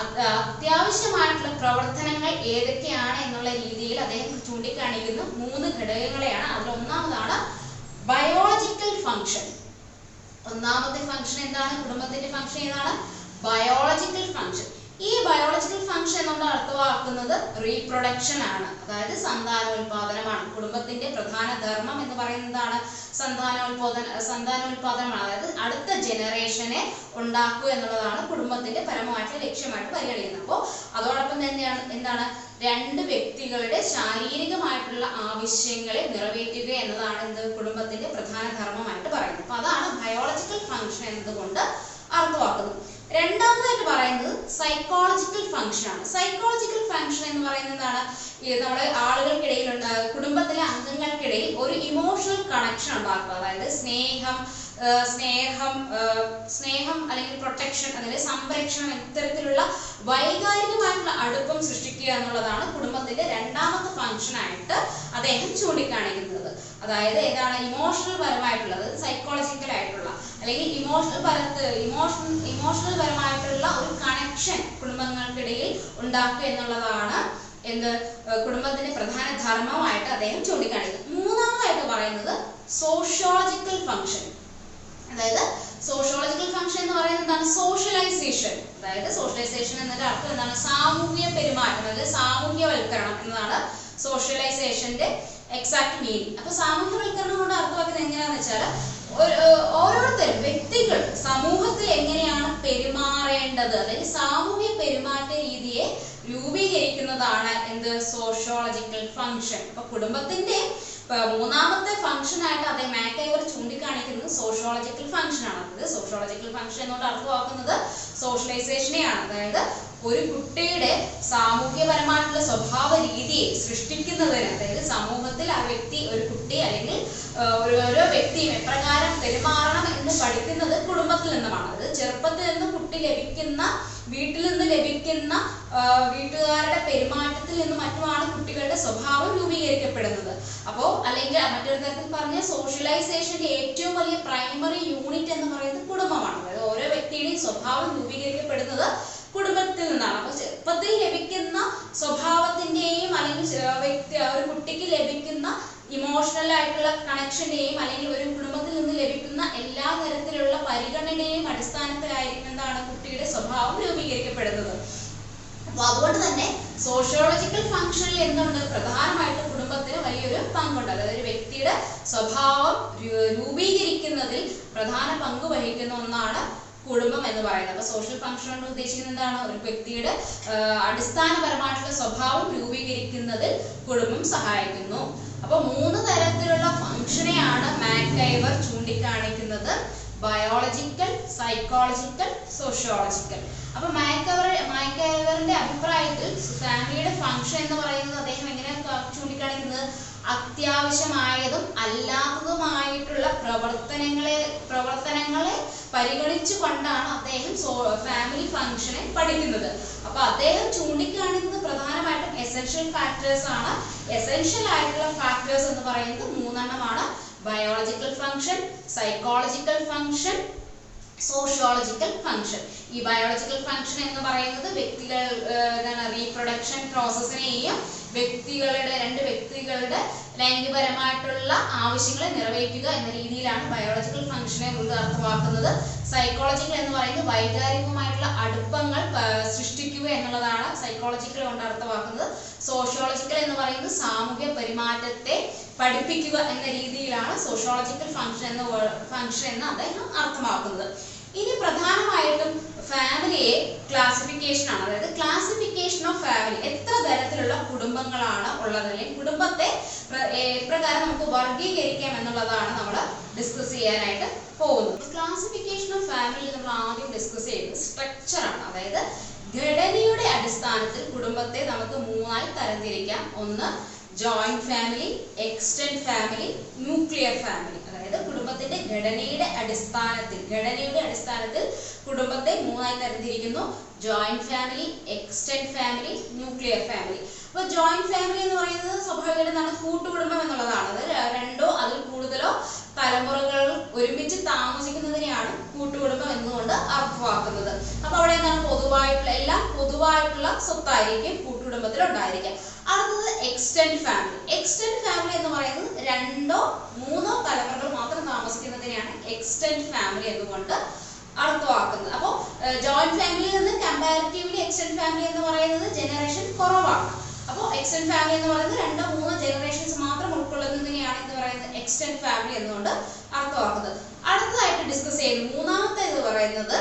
അത്യാവശ്യമായിട്ടുള്ള പ്രവർത്തനങ്ങൾ ഏതൊക്കെയാണ് എന്നുള്ള രീതിയിൽ അദ്ദേഹം ചൂണ്ടിക്കാണിക്കുന്ന 3 ഘടകങ്ങളെയാണ്. അതിൽ ഒന്നാമതാണ് ബയോളജിക്കൽ ഫങ്ഷൻ. ഒന്നാമത്തെ ഫങ്ഷൻ എന്താണ്, കുടുംബത്തിന്റെ ഫങ്ഷൻ ഏതാണ്, ബയോളജിക്കൽ ഫങ്ഷൻ. ഈ ബയോളജിക്കൽ ഫംഗ്ഷൻ എന്നുകൊണ്ട് അർത്ഥമാക്കുന്നത് റീപ്രൊഡക്ഷൻ ആണ്, അതായത് സന്താനോൽപാദനമാണ്. കുടുംബത്തിന്റെ പ്രധാന ധർമ്മം എന്ന് പറയുന്നതാണ് സന്താനോൽപാദനമാണ്, അതായത് അടുത്ത ജനറേഷനെ ഉണ്ടാക്കുക എന്നുള്ളതാണ് കുടുംബത്തിന്റെ പരമമായിട്ടുള്ള ലക്ഷ്യമായിട്ട് പരിഗണിക്കുന്നത്. അപ്പോൾ അതോടൊപ്പം തന്നെയാണ് എന്താണ് രണ്ട് വ്യക്തികളുടെ ശാരീരികമായിട്ടുള്ള ആവശ്യങ്ങളെ നിറവേറ്റുക എന്നതാണ് എന്ത് കുടുംബത്തിന്റെ പ്രധാന ധർമ്മമായിട്ട് പറയുന്നത്. അപ്പൊ അതാണ് ബയോളജിക്കൽ ഫംഗ്ഷൻ എന്നതുകൊണ്ട് അർത്ഥമാക്കുന്നത്. രണ്ടാമതായിട്ട് പറയുന്നത് സൈക്കോളജിക്കൽ ഫംഗ്ഷൻ ആണ്. സൈക്കോളജിക്കൽ ഫംഗ്ഷൻ എന്ന് പറയുന്നത് എന്താണ്, നമ്മുടെ ആളുകൾക്കിടയിൽ കുടുംബത്തിലെ അംഗങ്ങൾക്കിടയിൽ ഒരു ഇമോഷണൽ കണക്ഷൻ ഉണ്ടാക്കുക, അതായത് സ്നേഹം അല്ലെങ്കിൽ പ്രൊട്ടക്ഷൻ അല്ലെങ്കിൽ സംരക്ഷണം ഇത്തരത്തിലുള്ള വൈകാരികമായിട്ടുള്ള അടുപ്പം സൃഷ്ടിക്കുക എന്നുള്ളതാണ് കുടുംബത്തിന്റെ രണ്ടാമത്തെ ഫംഗ്ഷൻ ആയിട്ട് അദ്ദേഹം ചൂണ്ടിക്കാണിക്കുന്നത്. അതായത് ഏതാണ് ഇമോഷണൽ പരമായിട്ടുള്ളത്, സൈക്കോളജിക്കൽ ആയിട്ടുള്ള അല്ലെങ്കിൽ ഇമോഷണൽ പരമായിട്ടുള്ള ഒരു കണക്ഷൻ കുടുംബങ്ങൾക്കിടയിൽ ഉണ്ടാക്കുക എന്നുള്ളതാണ് എന്ത് കുടുംബത്തിന്റെ പ്രധാന ധർമ്മമായിട്ട് അദ്ദേഹം ചൂണ്ടിക്കാണിക്കുന്നത്. മൂന്നാമതായിട്ട് പറയുന്നത് സോഷ്യോളജിക്കൽ ഫംഗ്ഷൻ. അതായത് സോഷ്യോളജിക്കൽ ഫംഗ്ഷൻ എന്ന് പറയുന്നത് എന്താണ്, സോഷ്യലൈസേഷൻ. അതായത് സോഷ്യലൈസേഷൻ എന്നതിന്റെ അർത്ഥം എന്താണ്, സാമൂഹിക പെരുമാറ്റം, അതായത് സാമൂഹ്യവൽക്കരണം എന്നതാണ് സോഷ്യലൈസേഷന്റെ എക്സാക്ട് മീനിങ്. അപ്പൊ സാമൂഹ്യവൽക്കരണം കൊണ്ട് അർത്ഥമാക്കുന്നത് എങ്ങനെയാന്ന് വെച്ചാൽ ഓരോരുത്തരും വ്യക്തികൾ സമൂഹത്തിൽ എങ്ങനെയാണ് പെരുമാറേണ്ടത് അല്ലെങ്കിൽ സാമൂഹ്യ പെരുമാറ്റ രീതിയെ രൂപീകരിക്കുന്നതാണ് എന്ത് സോഷ്യോളജിക്കൽ ഫംഗ്ഷൻ. അപ്പൊ കുടുംബത്തിന്റെ മൂന്നാമത്തെ ഫംഗ്ഷൻ ആയിട്ട് അദ്ദേഹം മാക്കൈവർ ചൂണ്ടിക്കാണിക്കുന്നത് സോഷ്യോളജിക്കൽ ഫംഗ്ഷൻ ആണ്. അതായത് സോഷ്യോളജിക്കൽ ഫംഗ്ഷൻ എന്നോട് അർത്ഥമാക്കുന്നത് സോഷ്യലൈസേഷനെയാണ്. അതായത് ഒരു കുട്ടിയുടെ സാമൂഹ്യപരമായിട്ടുള്ള സ്വഭാവ രീതിയെ സൃഷ്ടിക്കുന്നതിന്, അതായത് സമൂഹത്തിൽ ആ വ്യക്തി ഒരു കുട്ടി അല്ലെങ്കിൽ ഓരോ വ്യക്തിയും എപ്രകാരം പെരുമാറണം എന്ന് പഠിക്കുന്നത് കുടുംബത്തിൽ നിന്നുമാണ്. അത് ചെറുപ്പത്തിൽ നിന്ന് കുട്ടി വീട്ടിൽ നിന്ന് ലഭിക്കുന്ന വീട്ടുകാരുടെ പെരുമാറ്റത്തിൽ നിന്ന് മറ്റുമാണ് കുട്ടികളുടെ സ്വഭാവം രൂപീകരിക്കപ്പെടുന്നത്. അപ്പോൾ അല്ലെങ്കിൽ മറ്റൊരു തരത്തിൽ പറഞ്ഞ സോഷ്യലൈസേഷന്റെ ഏറ്റവും വലിയ പ്രൈമറി യൂണിറ്റ് എന്ന് പറയുന്നത് കുടുംബമാണ്. അതായത് ഓരോ വ്യക്തിയുടെയും സ്വഭാവം രൂപീകരിക്കപ്പെടുന്നത് കുടുംബത്തിൽ നിന്നാണ്. അപ്പൊ ചെറുപ്പത്തിൽ ലഭിക്കുന്ന സ്വഭാവത്തിന്റെയും അല്ലെങ്കിൽ ഒരു കുട്ടിക്ക് ലഭിക്കുന്ന ഇമോഷണൽ ആയിട്ടുള്ള കണക്ഷന്റെയും അല്ലെങ്കിൽ ഒരു കുടുംബത്തിൽ നിന്ന് ലഭിക്കുന്ന എല്ലാ തരത്തിലുള്ള പരിഗണനയും അടിസ്ഥാനത്തിലായിരിക്കും എന്താണ് കുട്ടിയുടെ സ്വഭാവം രൂപീകരിക്കപ്പെടുന്നത്. അപ്പൊ അതുകൊണ്ട് തന്നെ സോഷ്യോളജിക്കൽ ഫംഗ്ഷനിൽ എന്തുണ്ട്, പ്രധാനമായിട്ട് കുടുംബത്തിന് വലിയൊരു പങ്കുണ്ട്. അതായത് ഒരു വ്യക്തിയുടെ സ്വഭാവം രൂപീകരിക്കുന്നതിൽ പ്രധാന പങ്ക് വഹിക്കുന്ന ഒന്നാണ് കുടുംബം എന്ന് പറയുന്നത്. അപ്പൊ സോഷ്യൽ ഫംഗ്ഷൻ കൊണ്ട് ഉദ്ദേശിക്കുന്നത് എന്താണ്, ഒരു വ്യക്തിയുടെ അടിസ്ഥാനപരമായിട്ടുള്ള സ്വഭാവം രൂപീകരിക്കുന്നതിൽ കുടുംബം സഹായിക്കുന്നു. അപ്പൊ മൂന്ന് തരത്തിലുള്ള ഫംഗ്ഷനെയാണ് മാക്കൈവർ ചൂണ്ടിക്കാണിക്കുന്നത്, ബയോളജിക്കൽ, സൈക്കോളജിക്കൽ, സോഷ്യോളജിക്കൽ. അപ്പൊ മാക്കൈവറിന്റെ അഭിപ്രായത്തിൽ ഫാമിലിയുടെ ഫംഗ്ഷൻ എന്ന് പറയുന്നത് അദ്ദേഹം എങ്ങനെയാണ് ചൂണ്ടിക്കാണിക്കുന്നത്, അത്യാവശ്യമായതും അല്ലാത്തതുമായിട്ടുള്ള പ്രവർത്തനങ്ങളെ പരിഗണിച്ചു കൊണ്ടാണ് അദ്ദേഹം ഫാമിലി ഫംഗ്ഷനെ പഠിക്കുന്നത്. അപ്പൊ അദ്ദേഹം ചൂണ്ടിക്കാണിക്കുന്നത് പ്രധാനമായിട്ടും എസെൻഷ്യൽ ഫാക്ടേഴ്സ് ആണ്. എസെൻഷ്യൽ ആയിട്ടുള്ള ഫാക്ടേഴ്സ് എന്ന് പറയുന്നത് മൂന്നെണ്ണമാണ്: biological function, psychological function, sociological function. ഈ ബയോളജിക്കൽ ഫംഗ്ഷൻ എന്ന് പറയുന്നത് വ്യക്തികൾ റീപ്രൊഡക്ഷൻ പ്രോസസ്സിനെയും രണ്ട് വ്യക്തികളുടെ ലൈംഗികപരമായിട്ടുള്ള ആവശ്യങ്ങളെ നിറവേറ്റുക എന്ന രീതിയിലാണ് ബയോളജിക്കൽ ഫംഗ്ഷനെ കൊണ്ട് അർത്ഥമാക്കുന്നത്. സൈക്കോളജിക്കൽ എന്ന് പറയുന്നത് വൈകാരികമായിട്ടുള്ള അടുപ്പങ്ങൾ സൃഷ്ടിക്കുക എന്നുള്ളതാണ് സൈക്കോളജിക്കൽ കൊണ്ട് അർത്ഥമാക്കുന്നത്. സോഷ്യോളജിക്കൽ എന്ന് പറയുന്നത് സാമൂഹ്യ പെരുമാറ്റത്തെ പഠിപ്പിക്കുക എന്ന രീതിയിലാണ് സോഷ്യോളജിക്കൽ ഫംഗ്ഷൻ എന്ന് അദ്ദേഹം അർത്ഥമാക്കുന്നത്. ഇനി പ്രധാനമായിട്ടും ഫാമിലിയെ ക്ലാസിഫിക്കേഷൻ ആണ്, അതായത് ക്ലാസിഫിക്കേഷൻ ഓഫ് ഫാമിലി, എത്ര തരത്തിലുള്ള കുടുംബങ്ങളാണ് ഉള്ളത് അല്ലെങ്കിൽ കുടുംബത്തെ എപ്രകാരം നമുക്ക് വർഗീകരിക്കാം എന്നുള്ളതാണ് നമ്മൾ ഡിസ്കസ് ചെയ്യാനായിട്ട് പോകുന്നത്. ക്ലാസിഫിക്കേഷൻ ഓഫ് ഫാമിലി നമ്മൾ ആദ്യം ഡിസ്കസ് ചെയ്യുന്നത് സ്ട്രക്ചർ ആണ്. അതായത് ഘടനയുടെ അടിസ്ഥാനത്തിൽ കുടുംബത്തെ നമുക്ക് മൂന്നായി തരംതിരിക്കാം. ഒന്ന് joint family, extend family, nuclear family. അതായത് കുടുംബത്തിന്റെ ഘടനയുടെ അടിസ്ഥാനത്തിൽ കുടുംബത്തെ മൂന്നായി തരംതിരിക്കുന്നു: joint family, extend family, nuclear family. അപ്പൊ ജോയിന്റ് ഫാമിലി എന്ന് പറയുന്നത് സ്വാഭാവികമായിട്ടും എന്താണ്, കൂട്ടുകുടുംബം എന്നുള്ളതാണ്. അത് രണ്ടോ അതിൽ കൂടുതലോ തലമുറകൾ ഒരുമിച്ച് താമസിക്കുന്നതിനെയാണ് കൂട്ടുകുടുംബം എന്നുകൊണ്ട് അർത്ഥമാക്കുന്നത്. അപ്പൊ അവിടെ എന്താണ്, പൊതുവായിട്ടുള്ള സ്വത്തായിരിക്കും കൂട്ടുകുടുംബത്തിൽ ഉണ്ടായിരിക്കുക. അടുത്തത് എക്സ്റ്റെൻഡ് ഫാമിലി. എക്സ്റ്റെൻഡ് ഫാമിലി എന്ന് പറയുന്നത് രണ്ടോ മൂന്നോ തലമുറകൾ മാത്രം താമസിക്കുന്നതിനെയാണ് എക്സ്റ്റെൻഡ് ഫാമിലി എന്നുകൊണ്ട് അർത്ഥമാക്കുന്നത്. അപ്പോൾ ജോയിന്റ് ഫാമിലിയിൽ നിന്ന് കമ്പാരിറ്റീവ്ലി എക്സ്റ്റൻഡ് ഫാമിലി എന്ന് പറയുന്നത് ജനറേഷൻ കുറവാണ്. അപ്പോൾ എക്സ്റ്റൻഡ് ഫാമിലി എന്ന് പറയുന്നത് 2-3 ജനറേഷൻസ് മാത്രം ഉൾക്കൊള്ളുന്നതിനെയാണ് എന്ന് പറയുന്നത് എക്സ്റ്റൻഡ് ഫാമിലി എന്നുകൊണ്ട് അർത്ഥമാക്കുന്നത്. അടുത്തതായിട്ട് ഡിസ്കസ് ചെയ്യുന്നത് മൂന്നാമത്തെ എന്ന് പറയുന്നത്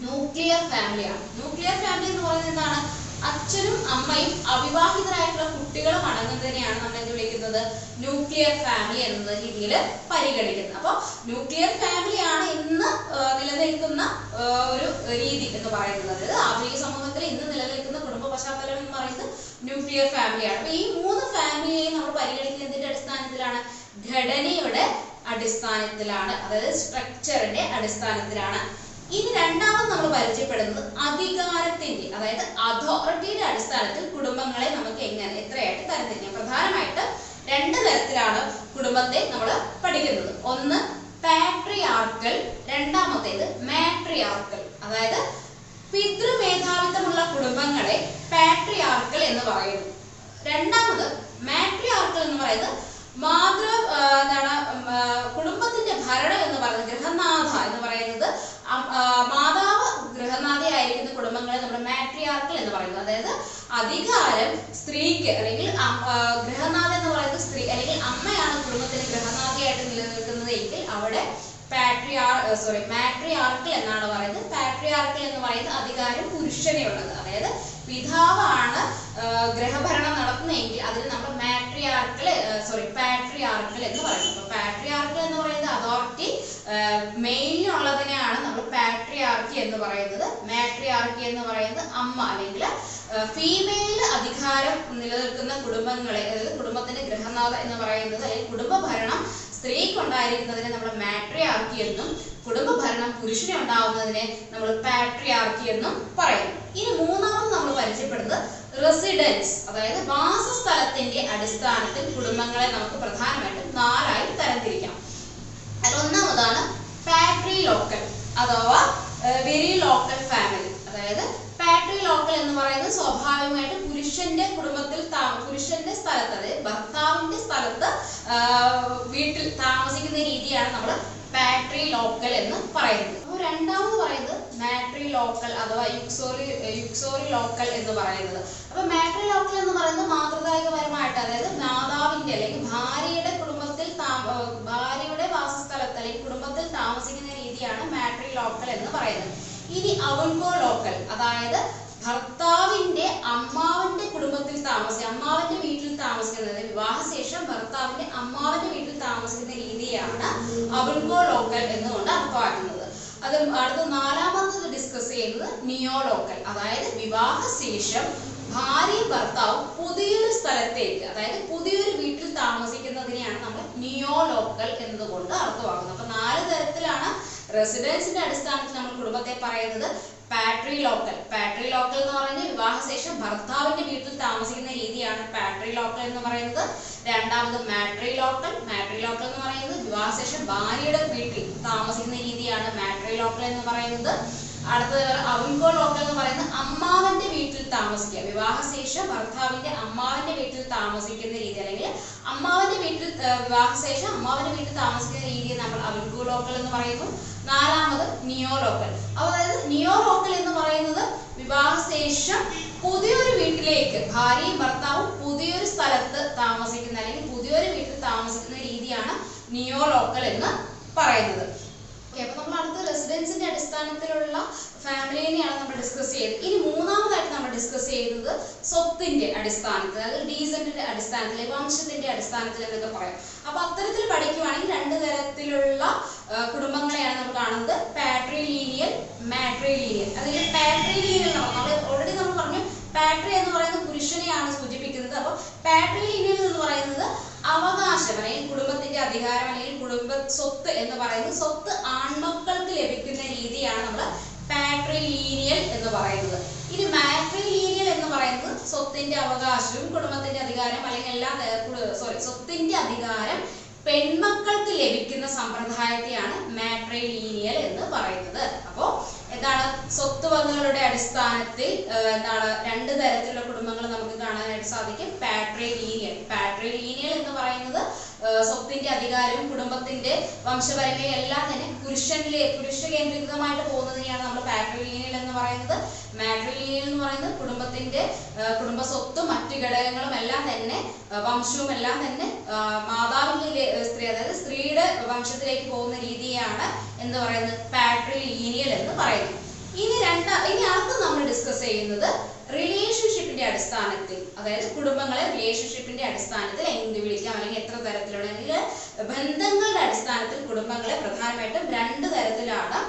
ന്യൂക്ലിയർ ഫാമിലിയാണ്. ന്യൂക്ലിയർ ഫാമിലി എന്ന് പറയുന്നത് എന്താണ്? അച്ഛനും അമ്മയും അവിവാഹിതരായിട്ടുള്ള കുട്ടികളും അടങ്ങുന്നതിനെയാണ് നമ്മൾ എന്ത് വിളിക്കുന്നത്? ന്യൂക്ലിയർ ഫാമിലി എന്ന രീതിയിൽ പരിഗണിക്കുന്നത്. അപ്പോൾ ന്യൂക്ലിയർ ഫാമിലിയാണ് ഇന്ന് നിലനിൽക്കുന്ന ഒരു രീതി എന്ന് പറയുന്നത്. അതായത് ആധുനിക സമൂഹത്തിൽ ഇന്ന് നിലനിൽക്കുന്ന കുടുംബ പശ്ചാത്തലം എന്ന് പറയുന്നത് ന്യൂക്ലിയർ ഫാമിലിയാണ്. അപ്പോൾ ഈ 3 ഫാമിലിയെയും നമ്മൾ പരിഗണിക്കുന്നതിന്റെ അടിസ്ഥാനത്തിലാണ്? ഘടനയുടെ അടിസ്ഥാനത്തിലാണ്, അതായത് സ്ട്രക്ചറിന്റെ അടിസ്ഥാനത്തിലാണ്. ഇനി രണ്ടാമത് നമ്മൾ പരിചയപ്പെടുന്നത് അധികാരത്തിന്റെ, അതായത് അതോറിറ്റിയുടെ അടിസ്ഥാനത്തിൽ കുടുംബങ്ങളെ നമുക്ക് എത്രയായിട്ട് തരംതിരിക്കാം. പ്രധാനമായിട്ട് 2 തരത്തിലാണ് കുടുംബത്തെ നമ്മൾ പഠിക്കുന്നത്. ഒന്ന് പാട്രിയാർക്കൽ, രണ്ടാമത്തേത് മാട്രിയാർക്കൽ. അതായത് പിതൃമേധാവിത്വമുള്ള കുടുംബങ്ങളെ പാട്രിയാർക്കൽ എന്ന് പറയുന്നു. രണ്ടാമത് മാട്രിയാർക്കൽ എന്ന് പറയുന്നത് കുടുംബത്തിന്റെ ഭരണം എന്ന് പറയുന്നത്, ഗൃഹനാഥ എന്ന് പറയുന്നത് മാതാവ് ഗൃഹനാഥയായിരിക്കുന്ന കുടുംബങ്ങളെ നമ്മൾ മാട്രിയാർക്കൽ എന്ന് പറയുന്നത്. അതായത് അധികാരം സ്ത്രീക്ക്, അല്ലെങ്കിൽ ഗൃഹനാഥ എന്ന് പറയുന്നത് സ്ത്രീ അല്ലെങ്കിൽ അമ്മയാണ് കുടുംബത്തിന് ഗൃഹനാഥയായിട്ട് നിലനിൽക്കുന്നത് എങ്കിൽ അവിടെ മാട്രിയാർക്കൽ എന്നാണ് പറയുന്നത്. പാട്രിയാർക്കൽ എന്ന് പറയുന്നത് അധികാരം പുരുഷനെ ഉള്ളത്, അതായത് പിതാവാണ് ഗൃഹഭരണം നടത്തുന്നതെങ്കിൽ അതിന് നമ്മൾ പാട്രിയാർക്കൽ എന്ന് പറയുന്നത്. അപ്പൊ പാട്രിയാർക്കൽ എന്ന് പറയുന്നത് അതോറിറ്റി മെയിനുള്ളതിനെയാണ് നമ്മൾ പാട്രിയാർക്കി എന്ന് പറയുന്നത്. മാട്രിയാർക്കി എന്ന് പറയുന്നത് അമ്മ അല്ലെങ്കിൽ ഫീമെയിൽ അധികാരം നിലനിൽക്കുന്ന കുടുംബങ്ങളെ, അതായത് കുടുംബത്തിന്റെ ഗൃഹനാഥ എന്ന് പറയുന്നത് അല്ലെങ്കിൽ കുടുംബ ഭരണം സ്ത്രീക്ക് ഉണ്ടായിരിക്കുന്നതിനെ നമ്മൾ മാട്രിയാർക്കി എന്നും കുടുംബ ഭരണം പുരുഷനെ ഉണ്ടാവുന്നതിനെ നമ്മൾ പാട്രിയാർക്കി എന്നും പറയുന്നു. ഇനി മൂന്നാമത് നമ്മൾ പരിചയപ്പെടുന്നത് റെസിഡൻസ്, അതായത് വാസസ്ഥലത്തിന്റെ അടിസ്ഥാനത്തിൽ കുടുംബങ്ങളെ നമുക്ക് പ്രധാനമായിട്ടും 4 ആയി തരംതിരിക്കാം. അതിൽ ഒന്നാമതാണ് പാട്രിലോക്കൽ അഥവാ വെരി ലോക്കൽ ഫാമിലി. അതായത് പാട്രിലോക്കൽ എന്ന് പറയുന്നത് സ്വാഭാവികമായിട്ട് പുരുഷന്റെ കുടുംബത്തിൽ പുരുഷന്റെ സ്ഥലത്ത്, അതായത് ഭർത്താവിന്റെ സ്ഥലത്ത് വീട്ടിൽ താമസിക്കുന്ന രീതിയാണ് നമ്മൾ പാട്രിലോക്കൽ എന്ന് പറയുന്നത്. അപ്പോൾ രണ്ടാമത് പറയുന്നത് മാട്രിലോക്കൽ അഥവാ യുക്സോറിലോക്കൽ എന്ന് പറയുന്നത്. അപ്പൊ മാട്രിലോക്കൽ എന്ന് പറയുന്നത് മാതൃകായികപരമായിട്ട്, അതായത് മാതാവിന്റെ അല്ലെങ്കിൽ ഭാര്യയുടെ കുടുംബത്തിൽ ഭാര്യയുടെ വാസസ്ഥലത്ത് അല്ലെങ്കിൽ കുടുംബത്തിൽ താമസിക്കുന്ന രീതിയാണ് മാട്രിലോക്കൽ എന്ന് പറയുന്നത്. ഇനി അവൻകോലോക്കൽ, അതായത് ഭർത്താവിന്റെ അമ്മാവന്റെ കുടുംബത്തിൽ അമ്മാവന്റെ വീട്ടിൽ താമസിക്കുന്നത്, വിവാഹശേഷം ഭർത്താവിന്റെ അമ്മാവന്റെ വീട്ടിൽ താമസിക്കുന്ന രീതിയാണ് അവൻകോലോക്കൽ എന്നുകൊണ്ട് അർത്ഥമാക്കുന്നത്. അത് അടുത്ത നാലാമത് ഡിസ്കസ് ചെയ്യുന്നത് നിയോലോക്കൽ, അതായത് വിവാഹശേഷം ഭാര്യയും ഭർത്താവും പുതിയൊരു സ്ഥലത്തേക്ക്, അതായത് പുതിയൊരു വീട്ടിൽ താമസിക്കുന്നതിനെയാണ് നമ്മൾ നിയോലോക്കൽ എന്നതുകൊണ്ട് അർത്ഥമാക്കുന്നത്. അപ്പൊ 4 തരത്തിലാണ് റെസിഡൻസിന്റെ അടിസ്ഥാനത്തിൽ നമ്മൾ കുടുംബത്തെ പറയുന്നത്. പാട്രിലോക്കൽ എന്ന് പറയുന്നത് വിവാഹശേഷം ഭർത്താവിന്റെ വീട്ടിൽ താമസിക്കുന്ന രീതിയാണ് പാട്രിലോക്കൽ എന്ന് പറയുന്നത്. രണ്ടാമത് മാട്രിലോക്കൽ എന്ന് പറയുന്നത് വിവാഹശേഷം ഭാര്യയുടെ വീട്ടിൽ താമസിക്കുന്ന രീതിയാണ് മാട്രിലോക്കൽ എന്ന് പറയുന്നത്. അടുത്തത് അവൻകോലോക്കൽ എന്ന് പറയുന്നത് അമ്മാവന്റെ വീട്ടിൽ താമസിക്കുക, വിവാഹശേഷം ഭർത്താവിന്റെ അമ്മാവന്റെ വീട്ടിൽ താമസിക്കുന്ന രീതി, അല്ലെങ്കിൽ അമ്മാവന്റെ വീട്ടിൽ വിവാഹശേഷം അമ്മാവന്റെ വീട്ടിൽ താമസിക്കുന്ന രീതിയെ നമ്മൾ അവൻകോലോക്കൽ എന്ന് പറയുന്നു. നാലാമത് നിയോലോക്കൽ, അതായത് നിയോലോക്കൽ എന്ന് പറയുന്നത് വിവാഹശേഷം പുതിയൊരു വീട്ടിലേക്ക് ഭാര്യയും ഭർത്താവും പുതിയൊരു സ്ഥലത്ത് താമസിക്കുന്ന അല്ലെങ്കിൽ പുതിയൊരു വീട്ടിൽ താമസിക്കുന്ന രീതിയാണ് നിയോലോക്കൽ എന്ന് പറയുന്നത്. അപ്പൊ നമ്മൾ അടുത്ത റെസിഡൻസിന്റെ അടിസ്ഥാനത്തിലുള്ള ഫാമിലിനെയാണ് നമ്മൾ ഡിസ്കസ് ചെയ്തത്. ഇനി മൂന്നാമതായിട്ട് നമ്മൾ ഡിസ്കസ് ചെയ്യുന്നത് സ്വത്തിന്റെ അടിസ്ഥാനത്തിൽ, അതായത് ഡീസന്റിന്റെ അടിസ്ഥാനത്തിൽ, വംശത്തിന്റെ അടിസ്ഥാനത്തിൽ എന്നൊക്കെ പറയാം. അപ്പൊ അത്തരത്തിൽ പഠിക്കുവാണെങ്കിൽ 2 തരത്തിലുള്ള കുടുംബങ്ങളെയാണ് നമ്മൾ കാണുന്നത്, പാട്രിലീനിയൽ, മാട്രിലീനിയൽ. അതിൽ പാട്രിലീനിയൽ നമ്മൾ ഓൾറെഡി നമ്മൾ പറഞ്ഞു, പാട്രി എന്ന് പറയുന്നത് പുരുഷനെയാണ് സൂചിപ്പിക്കുന്നത്. അപ്പൊ പാട്രിലീനിയൽ എന്ന് പറയുന്നത് അവകാശം അല്ലെങ്കിൽ കുടുംബത്തിന്റെ അധികാരം അല്ലെങ്കിൽ കുടുംബ സ്വത്ത് എന്ന് പറയുന്നത് സ്വത്ത് ആൺമക്കൾക്ക് ലഭിക്കുന്ന രീതിയാണ് നമ്മൾ പാട്രിലീനിയൽ എന്ന് പറയുന്നത്. ഇനി മാട്രിലീനിയൽ എന്ന് പറയുന്നത് സ്വത്തിന്റെ അവകാശവും കുടുംബത്തിന്റെ അധികാരം അല്ലെങ്കിൽ സ്വത്തിന്റെ അധികാരം പെൺമക്കൾക്ക് ലഭിക്കുന്ന സമ്പ്രദായത്തെയാണ് മാട്രിലീനിയൽ എന്ന് പറയുന്നത്. അപ്പോ എന്താണ്, സ്വത്തുവകകളുടെ അടിസ്ഥാനത്തിൽ എന്താണ് 2 തരത്തിലുള്ള കുടുംബങ്ങൾ നമുക്ക് കാണാനായിട്ട് സാധിക്കും. പാട്രിലീനിയൽ എന്ന് പറയുന്നത് സ്വത്തിന്റെ അധികാരവും കുടുംബത്തിന്റെ വംശപരമയും എല്ലാം തന്നെ പുരുഷ കേന്ദ്രീകൃതമായിട്ട് പോകുന്നതിനെയാണ് നമ്മൾ പാട്രിലീനിയൽ എന്ന് പറയുന്നത്. മാട്രിലീനിയൽ എന്ന് പറയുന്നത് കുടുംബ സ്വത്തും മറ്റു ഘടകങ്ങളും എല്ലാം തന്നെ വംശവും എല്ലാം തന്നെ മാതാവിന്റെ സ്ത്രീ, അതായത് സ്ത്രീയുടെ വംശത്തിലേക്ക് പോകുന്ന രീതിയാണ് എന്ത് പറയുന്നത്, പാട്രിലീനിയൽ എന്ന് പറയുന്നത്. ഇനി അടുത്ത് നമ്മൾ ഡിസ്കസ് ചെയ്യുന്നത് റിലേഷൻഷിപ്പിന്റെ അടിസ്ഥാനത്തിൽ, അതായത് കുടുംബങ്ങളെ റിലേഷൻഷിപ്പിന്റെ അടിസ്ഥാനത്തിൽ എന്ത് വിളിക്കാം, അല്ലെങ്കിൽ എത്ര തരത്തിലുള്ള, അല്ലെങ്കിൽ ബന്ധങ്ങളുടെ അടിസ്ഥാനത്തിൽ കുടുംബങ്ങളെ പ്രധാനമായിട്ടും 2 തരത്തിലാണ്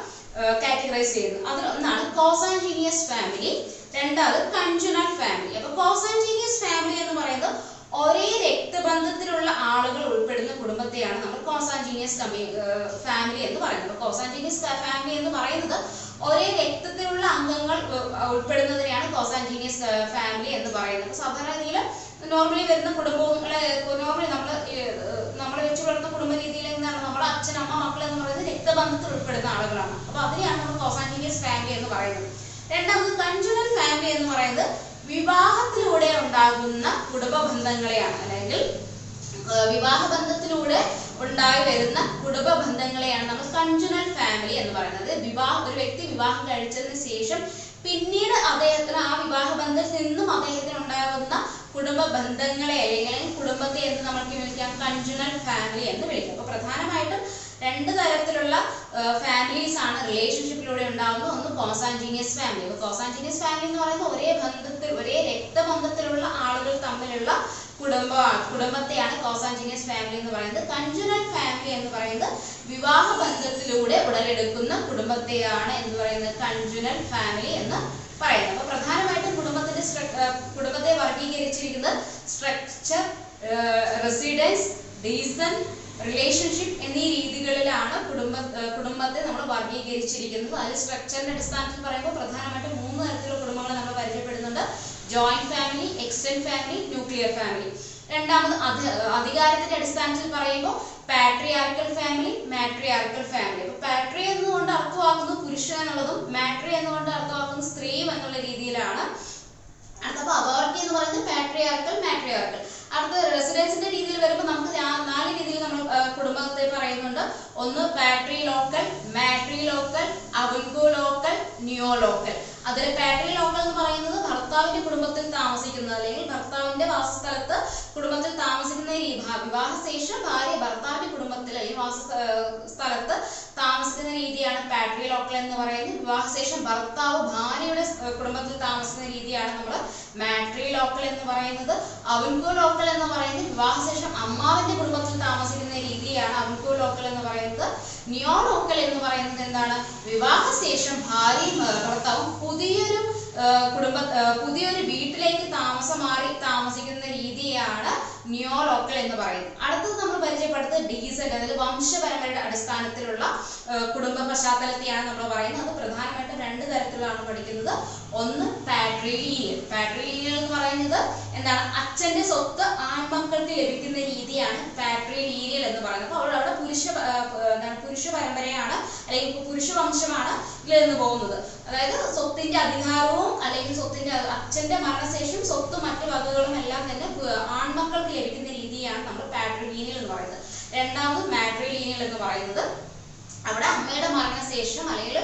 കാറ്റഗറൈസ് ചെയ്യുന്നത്. അതിലൊന്നാണ് കോസാൻജീനിയസ് ഫാമിലി, രണ്ടാമത് കൺജുനൽ ഫാമിലി. അപ്പൊ കോസാൻജീനിയസ് ഫാമിലി എന്ന് പറയുന്നത് ഒരേ രക്തബന്ധത്തിലുള്ള ആളുകൾ ഉൾപ്പെടുന്ന കുടുംബത്തെയാണ് നമ്മൾ കോസാൻജീനിയസ് ഫാമിലി എന്ന് പറയുന്നത്. അപ്പൊ കോസാൻജീനിയസ് ഫാമിലി എന്ന് പറയുന്നത് ഒരേ രക്തത്തിലുള്ള അംഗങ്ങൾ ഉൾപ്പെടുന്നതിനെയാണ് കോസാൻജീനിയസ് ഫാമിലി എന്ന് പറയുന്നത്. അപ്പൊ സാധാരണ രീതിയിൽ നോർമലി വരുന്ന കുടുംബങ്ങളെ നോർമലി നമ്മൾ വെച്ച് പുലർത്തുന്ന കുടുംബ രീതിയിൽ എന്താണ്, നമ്മുടെ അച്ഛൻ അമ്മ മക്കൾ എന്ന് പറയുന്നത് രക്തബന്ധത്തിൽ ഉൾപ്പെടുന്ന ആളുകളാണ്. അപ്പൊ അതിനെയാണ് നമ്മൾ കോസാൻജീനിയസ് ഫാമിലി എന്ന് പറയുന്നത്. രണ്ടാമത് കൺജുനൽ ഫാമിലി എന്ന് പറയുന്നത് വിവാഹത്തിലൂടെ ഉണ്ടാകുന്ന കുടുംബ ബന്ധങ്ങളെയാണ്, അല്ലെങ്കിൽ വിവാഹബന്ധത്തിലൂടെ ഉണ്ടായി വരുന്ന കുടുംബ ബന്ധങ്ങളെയാണ് നമ്മൾ കൺജുനൽ ഫാമിലി എന്ന് പറയുന്നത്. ഒരു വ്യക്തി വിവാഹം കഴിച്ചതിന് ശേഷം പിന്നീട് അദ്ദേഹത്തിന് ആ വിവാഹ ബന്ധത്തിൽ നിന്നും അദ്ദേഹത്തിന് ഉണ്ടാകുന്ന കുടുംബ ബന്ധങ്ങളെ അല്ലെങ്കിൽ കുടുംബത്തെ എന്ന് നമുക്ക് വിളിക്കാം കൺജുനൽ ഫാമിലി എന്ന് വിളിക്കാം. അപ്പൊ പ്രധാനമായിട്ടും 2 തരത്തിലുള്ള ഫാമിലീസ് ആണ് റിലേഷൻഷിപ്പിലൂടെ ഉണ്ടാകുന്നത്. ഒന്ന് കോസാൻജീനിയസ് ഫാമിലി. അപ്പൊ കോസാൻജീനിയസ് ഫാമിലി എന്ന് പറയുന്നത് ഒരേ രക്തബന്ധത്തിലുള്ള ആളുകൾ തമ്മിലുള്ള കുടുംബത്തെയാണ് കോസാൻജീനിയസ് ഫാമിലി എന്ന് പറയുന്നത്. കൺജുനൽ ഫാമിലി എന്ന് പറയുന്നത് വിവാഹ ബന്ധത്തിലൂടെ ഉടലെടുക്കുന്ന കുടുംബത്തെയാണ് എന്ന് പറയുന്നത് കൺജുനൽ ഫാമിലി എന്ന് പറയുന്നത്. അപ്പൊ പ്രധാനമായിട്ടും കുടുംബത്തെ വർഗീകരിച്ചിരിക്കുന്നത് സ്ട്രക്ചർ, റെസിഡൻസ്, റീസൺ, റിലേഷൻഷിപ്പ് എന്നീ രീതികളിലാണ് കുടുംബത്തെ നമ്മൾ വർഗീകരിച്ചിരിക്കുന്നത്. അതിൽ സ്ട്രക്ചറിന്റെ അടിസ്ഥാനത്തിൽ പറയുമ്പോൾ പ്രധാനമായിട്ടും 3 തരത്തിലുള്ള കുടുംബങ്ങളെ നമ്മൾ പരിചയപ്പെടുന്നുണ്ട്. Joint family, extend family, nuclear family. രണ്ടാമത് അധികാരത്തിന്റെ അടിസ്ഥാനത്തിൽ പറയുമ്പോൾ പാട്രിയാർക്കൽ ഫാമിലി, മാട്രിയാർക്കൽ ഫാമിലി. അപ്പൊ പാട്രി എന്നുകൊണ്ട് അർത്ഥമാക്കുന്നത് പുരുഷൻ എന്നുള്ളതും മാട്രി എന്നുകൊണ്ട് അർത്ഥമാക്കുന്നത് സ്ത്രീയും എന്നുള്ള രീതിയിലാണ്. അടുത്തപ്പോൾ അതോറിറ്റി എന്ന് പറയുന്നത് പാട്രിയാർക്കൽ, മാട്രിയാർക്കൽ. അടുത്ത റെസിഡൻസിന്റെ രീതിയിൽ വരുമ്പോൾ നമുക്ക് 4 രീതിയിൽ നമ്മൾ കുടുംബത്തെ പറയുന്നുണ്ട്. ഒന്ന് പാട്രി ലോക്കൽ, മാട്രി ലോക്കൽ, അവൻകോ ലോക്കൽ, നിയോ ലോക്കൽ. അതിൽ പാട്രി ലോക്കൽ എന്ന് പറയുന്നത് ഭർത്താവിന്റെ കുടുംബത്തിൽ താമസിക്കുന്നത്, അല്ലെങ്കിൽ ഭർത്താവിന്റെ വാസസ്ഥലത്ത് കുടുംബത്തിൽ താമസിക്കുന്ന വിവാഹശേഷം ഭാര്യ ഭർത്താവിന്റെ കുടുംബത്തിൽ അല്ലെങ്കിൽ വാസസ്ഥലത്ത് താമസിക്കുന്ന രീതിയാണ് പാട്രി ലോക്കൽ എന്ന് പറയുന്നത്. വിവാഹശേഷം ഭർത്താവ് ഭാര്യയുടെ കുടുംബത്തിൽ താമസിക്കുന്ന രീതിയാണ് നമ്മൾ മാട്രി ലോക്കൽ എന്ന് പറയുന്നത്. അവൻകോ ലോക്കൽ എന്ന് പറയുന്നത് വിവാഹശേഷം അമ്മാവിന്റെ കുടുംബത്തിൽ താമസിക്കുന്ന രീതിയാണ് അവൻകോ ലോക്കൽ എന്ന് പറയുന്നത്. നിയോ ലോക്കൽ എന്ന് പറയുന്നത് എന്താണ്, വിവാഹശേഷം ഭാര്യയും ഭർത്താവും പുതിയൊരു വീട്ടിലേക്ക് താമസിക്കുന്ന രീതിയാണ് നിയോ ലോക്കൽ എന്ന് പറയുന്നത്. അടുത്തത് നമ്മൾ പരിചയപ്പെടുന്നത് ഡീസന്റ്, അതായത് വംശപരമ്പരയുടെ അടിസ്ഥാനത്തിലുള്ള കുടുംബ പശ്ചാത്തലത്തെയാണ് നമ്മൾ പറയുന്നത്. അത് പ്രധാനമായിട്ടും 2 തരത്തിലാണ് പഠിക്കുന്നത്. ഒന്ന് പാട്രിലീനിയൽ. പാട്രിലീനിയൽ എന്ന് പറയുന്നത് എന്താണ്, അച്ഛന്റെ സ്വത്ത് ആൺമക്കൾക്ക് ലഭിക്കുന്ന രീതിയാണ് പാട്രിലീനിയൽ എന്ന് പറയുന്നത്. അപ്പോൾ അവിടെ പുരുഷ പരമ്പരയാണ് അല്ലെങ്കിൽ പുരുഷ വംശമാണ് ഇതിൽ നിന്ന് പോകുന്നത്. അതായത് സ്വത്തിന്റെ അധികാരവും അല്ലെങ്കിൽ അച്ഛന്റെ മരണശേഷം സ്വത്തും മറ്റു വകകളും എല്ലാം തന്നെ ആൺമക്കൾക്ക് ലഭിക്കുന്ന രീതിയാണ് നമ്മൾ പാട്രിലീനിയൽ എന്ന് പറയുന്നത്. രണ്ടാമത് മാട്രിലീനിയൽ എന്ന് പറയുന്നത് അവിടെ അമ്മയുടെ മരണശേഷം അല്ലെങ്കിൽ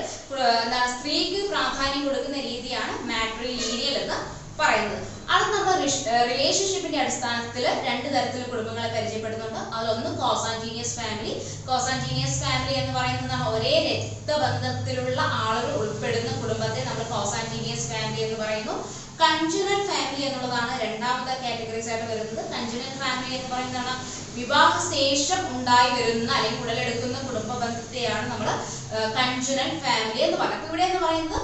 സ്ത്രീക്ക് പ്രാധാന്യം കൊടുക്കുന്ന രീതിയാണ് മാട്രിലീനിയൽ എന്ന് പറയുന്നത്. അടുത്ത നമ്മൾ റിലേഷൻഷിപ്പിന്റെ അടിസ്ഥാനത്തിൽ 2 തരത്തിലുള്ള കുടുംബങ്ങളെ പരിചയപ്പെടുന്നുണ്ട്. അതിലൊന്ന് കോസാൻജീനിയസ് ഫാമിലി. കോസാൻജീനിയസ് ഫാമിലി എന്ന് പറയുന്നത് ഒരേ രക്തബന്ധത്തിലുള്ള ആളുകൾ ഉൾപ്പെടുന്ന കുടുംബത്തെ നമ്മൾ കോസാൻജീനിയസ് ഫാമിലി എന്ന് പറയുന്നു. കൺജുനൽ ഫാമിലി എന്നുള്ളതാണ് രണ്ടാമത്തെ കാറ്റഗറീസ് ആയിട്ട് വരുന്നത്. കൺജുനൽ ഫാമിലി എന്ന് പറയുന്നതാണ് വിവാഹശേഷം ഉണ്ടായി വരുന്ന അല്ലെങ്കിൽ ഉടലെടുക്കുന്ന കുടുംബ ബന്ധത്തെയാണ് നമ്മൾ കൺജുനൽ ഫാമിലി എന്ന് പറയുന്നത്. അപ്പൊ ഇവിടെ എന്ന് പറയുന്നത്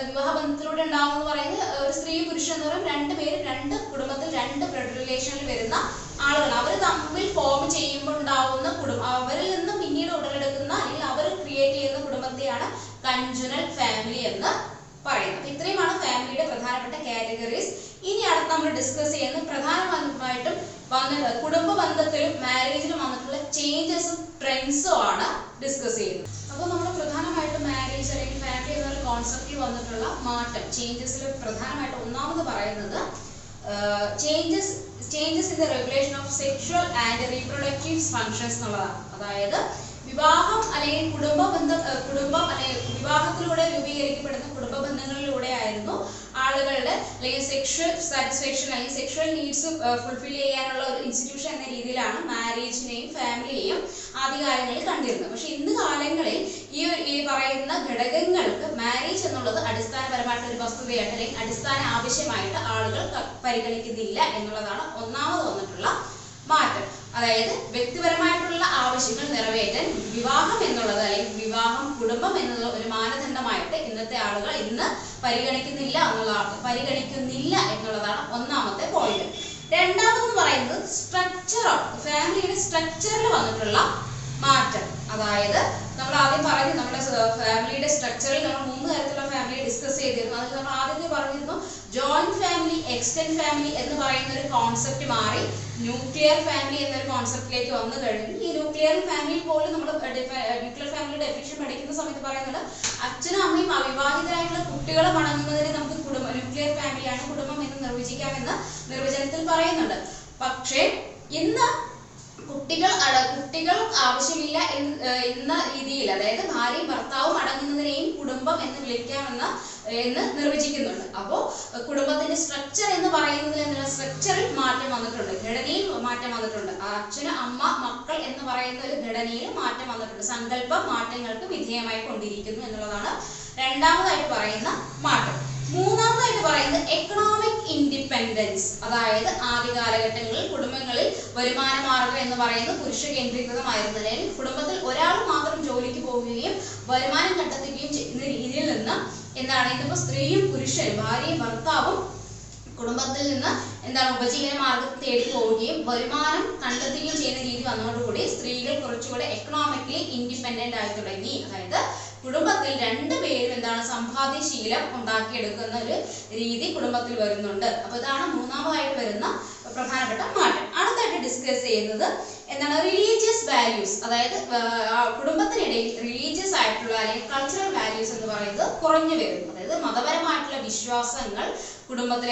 വിവാഹബന്ധത്തിലൂടെ ഉണ്ടാകുന്ന പറയുന്നത് ഒരു സ്ത്രീ പുരുഷൻ എന്ന് പറയുമ്പോൾ 2 പേര് 2 കുടുംബത്തിൽ 2 ബ്ലഡ് റിലേഷനിൽ വരുന്ന ആളുകൾ. അവർ തമ്മിൽ ഫോം ചെയ്യുമ്പോൾ ഉണ്ടാകുന്ന അവരിൽ നിന്ന് പിന്നീട് ഉടലെടുക്കുന്ന അല്ലെങ്കിൽ അവർ ക്രിയേറ്റ് ചെയ്യുന്ന കുടുംബത്തെയാണ് കൺജുനൽ ഫാമിലി എന്ന് പറയുന്നത്. അപ്പൊ ഇത്രയുമാണ് ഫാമിലിയുടെ പ്രധാനപ്പെട്ട കാറ്റഗറീസ്. ഇനി അടുത്ത് നമ്മൾ ഡിസ്കസ് ചെയ്യുന്നത് പ്രധാനമായിട്ടും കുടുംബ ബന്ധത്തിലും മാരേജിലും വന്നിട്ടുള്ള ചേഞ്ചസും ട്രെൻഡ്സും ആണ് ഡിസ്കസ് ചെയ്യുന്നത്. അപ്പോൾ നമ്മൾ പ്രധാനമായിട്ടും മാരേജ് അല്ലെങ്കിൽ ഫാമിലി എന്നൊരു കോൺസെപ്റ്റിൽ വന്നിട്ടുള്ള മാറ്റം ചേഞ്ചസിൽ പ്രധാനമായിട്ടും ഒന്നാമത് പറയുന്നത് changes in the regulation of sexual and reproductive functions എന്നുള്ളതാണ്. അതായത് വിവാഹം അല്ലെങ്കിൽ കുടുംബം അല്ലെങ്കിൽ വിവാഹത്തിലൂടെ രൂപീകരിക്കപ്പെടുന്ന കുടുംബ ബന്ധങ്ങളിലൂടെ ആയിരുന്നു ആളുകളുടെ അല്ലെങ്കിൽ സെക്ഷുവൽ സാറ്റിസ്ഫാക്ഷൻ അല്ലെങ്കിൽ സെക്ഷുവൽ നീഡ്സ് ഫുൾഫിൽ ചെയ്യാനുള്ള ഒരു ഇൻസ്റ്റിറ്റ്യൂഷൻ എന്ന രീതിയിലാണ് മാരേജിനെയും ഫാമിലിയെയും ആദ്യകാലങ്ങളിൽ കണ്ടിരുന്നത്. പക്ഷെ ഇന്ന് കാലങ്ങളിൽ ഈ പറയുന്ന ഘടകങ്ങൾക്ക് മാരേജ് എന്നുള്ളത് അടിസ്ഥാനപരമായിട്ട് ഒരു വസ്തുതയായിട്ട് അല്ലെങ്കിൽ അടിസ്ഥാന ആവശ്യമായിട്ട് ആളുകൾ പരിഗണിക്കുന്നില്ല എന്നുള്ളതാണ് ഒന്നാമത് വന്നിട്ടുള്ള മാറ്റം. അതായത് വ്യക്തിപരമായിട്ടുള്ള ആവശ്യങ്ങൾ നിറവേറ്റാൻ വിവാഹം എന്നുള്ളത് അല്ലെങ്കിൽ വിവാഹം കുടുംബം എന്നുള്ള ഒരു മാനദണ്ഡമായിട്ട് ഇന്നത്തെ ആളുകൾ ഇന്ന് പരിഗണിക്കുന്നില്ല എന്നുള്ളതാണ് ഒന്നാമത്തെ പോയിന്റ്. രണ്ടാമതെന്ന് പറയുന്നത് ഫാമിലിയുടെ സ്ട്രക്ചറിൽ വന്നിട്ടുള്ള മാറ്റം. അതായത് നമ്മൾ ആദ്യം പറഞ്ഞു നമ്മുടെ ഫാമിലിയുടെ സ്ട്രക്ചറിൽ നമ്മൾ 3 തരത്തിലുള്ള ഫാമിലി ഡിസ്കസ് ചെയ്തിരുന്നു. അതിൽ നമ്മൾ ആദ്യമേ പറഞ്ഞിരുന്നു ജോയിന്റ് ഫാമിലി, എക്സ്റ്റെൻഡ് ഫാമിലി എന്ന് പറയുന്ന ഒരു കോൺസെപ്റ്റ് മാറി ന്യൂക്ലിയർ ഫാമിലി എന്നൊരു കോൺസെപ്റ്റിലേക്ക് വന്നു കഴിഞ്ഞു. ഈ ന്യൂക്ലിയർ ഫാമിലി പോലും നമ്മൾ ന്യൂക്ലിയർ ഫാമിലി ഡെഫിനിഷൻ പഠിക്കുന്ന സമയത്ത് പറയുന്നത് അച്ഛനും അമ്മയും അവിവാഹിതരായിട്ടുള്ള കുട്ടികളും അടങ്ങുന്നതിന് നമുക്ക് ന്യൂക്ലിയർ ഫാമിലിയാണ് കുടുംബം എന്ന് നിർവചിക്കാമെന്ന് നിർവചനത്തിൽ പറയുന്നുണ്ട്. പക്ഷേ ഇന്ന് കുട്ടികൾ ആവശ്യമില്ല എന്ന രീതിയിൽ, അതായത് ഭാര്യയും ഭർത്താവും അടങ്ങുന്നതിനെയും കുടുംബം എന്ന് വിളിക്കാമെന്ന് നിർവചിക്കുന്നുണ്ട്. അപ്പോൾ കുടുംബത്തിന്റെ സ്ട്രക്ചർ എന്ന് പറയുന്നതിൽ നിന്നുള്ള സ്ട്രക്ചറിൽ മാറ്റം വന്നിട്ടുണ്ട്, ഘടനയിൽ മാറ്റം വന്നിട്ടുണ്ട്. അച്ഛന്, അമ്മ, മക്കൾ എന്ന് പറയുന്ന ഒരു ഘടനയിൽ മാറ്റം വന്നിട്ടുണ്ട്. സങ്കല്പം മാറ്റങ്ങൾക്ക് വിധേയമായി കൊണ്ടിരിക്കുന്നു എന്നുള്ളതാണ് രണ്ടാമതായിട്ട് പറയുന്ന മാറ്റം. മൂന്നാമതായിട്ട് പറയുന്നത് എക്കണോമിക് ഇൻഡിപെൻഡൻസ്. അതായത് ആദ്യ കാലഘട്ടങ്ങളിൽ കുടുംബങ്ങളിൽ വരുമാന മാർഗം എന്ന് പറയുന്നത് പുരുഷ കേന്ദ്രീകൃതമായിരുന്നു. അല്ലെങ്കിൽ കുടുംബത്തിൽ ഒരാൾ മാത്രം ജോലിക്ക് പോവുകയും വരുമാനം കണ്ടെത്തുകയും ചെയ്യുന്ന രീതിയിൽ നിന്ന് എന്താണ് ഇതിപ്പോ സ്ത്രീയും പുരുഷനും ഭാര്യയും ഭർത്താവും കുടുംബത്തിൽ നിന്ന് ഉപജീവന മാർഗം തേടി പോവുകയും വരുമാനം കണ്ടെത്തുകയും ചെയ്യുന്ന രീതി വന്നതോടുകൂടി സ്ത്രീകൾ കുറച്ചുകൂടെ എക്കണോമിക്കലി ഇൻഡിപെൻഡന്റ് ആയി തുടങ്ങി. അതായത് കുടുംബത്തിൽ രണ്ടുപേരും സമ്പാദ്യശീലം ഉണ്ടാക്കിയെടുക്കുന്ന ഒരു രീതി കുടുംബത്തിൽ വരുന്നുണ്ട്. അപ്പൊ ഇതാണ് മൂന്നാമതായിട്ട് വരുന്ന പ്രധാനപ്പെട്ട മാറ്റം. അടുത്തായിട്ട് ഡിസ്കസ് ചെയ്യുന്നത് റിലീജിയസ് വാല്യൂസ്. അതായത് കുടുംബത്തിനിടയിൽ റിലീജിയസ് ആയിട്ടുള്ള അല്ലെങ്കിൽ കൾച്ചറൽ വാല്യൂസ് എന്ന് പറയുന്നത് കുറഞ്ഞു വരുന്നു. അതായത് മതപരമായിട്ടുള്ള വിശ്വാസങ്ങൾ കുടുംബത്തിൽ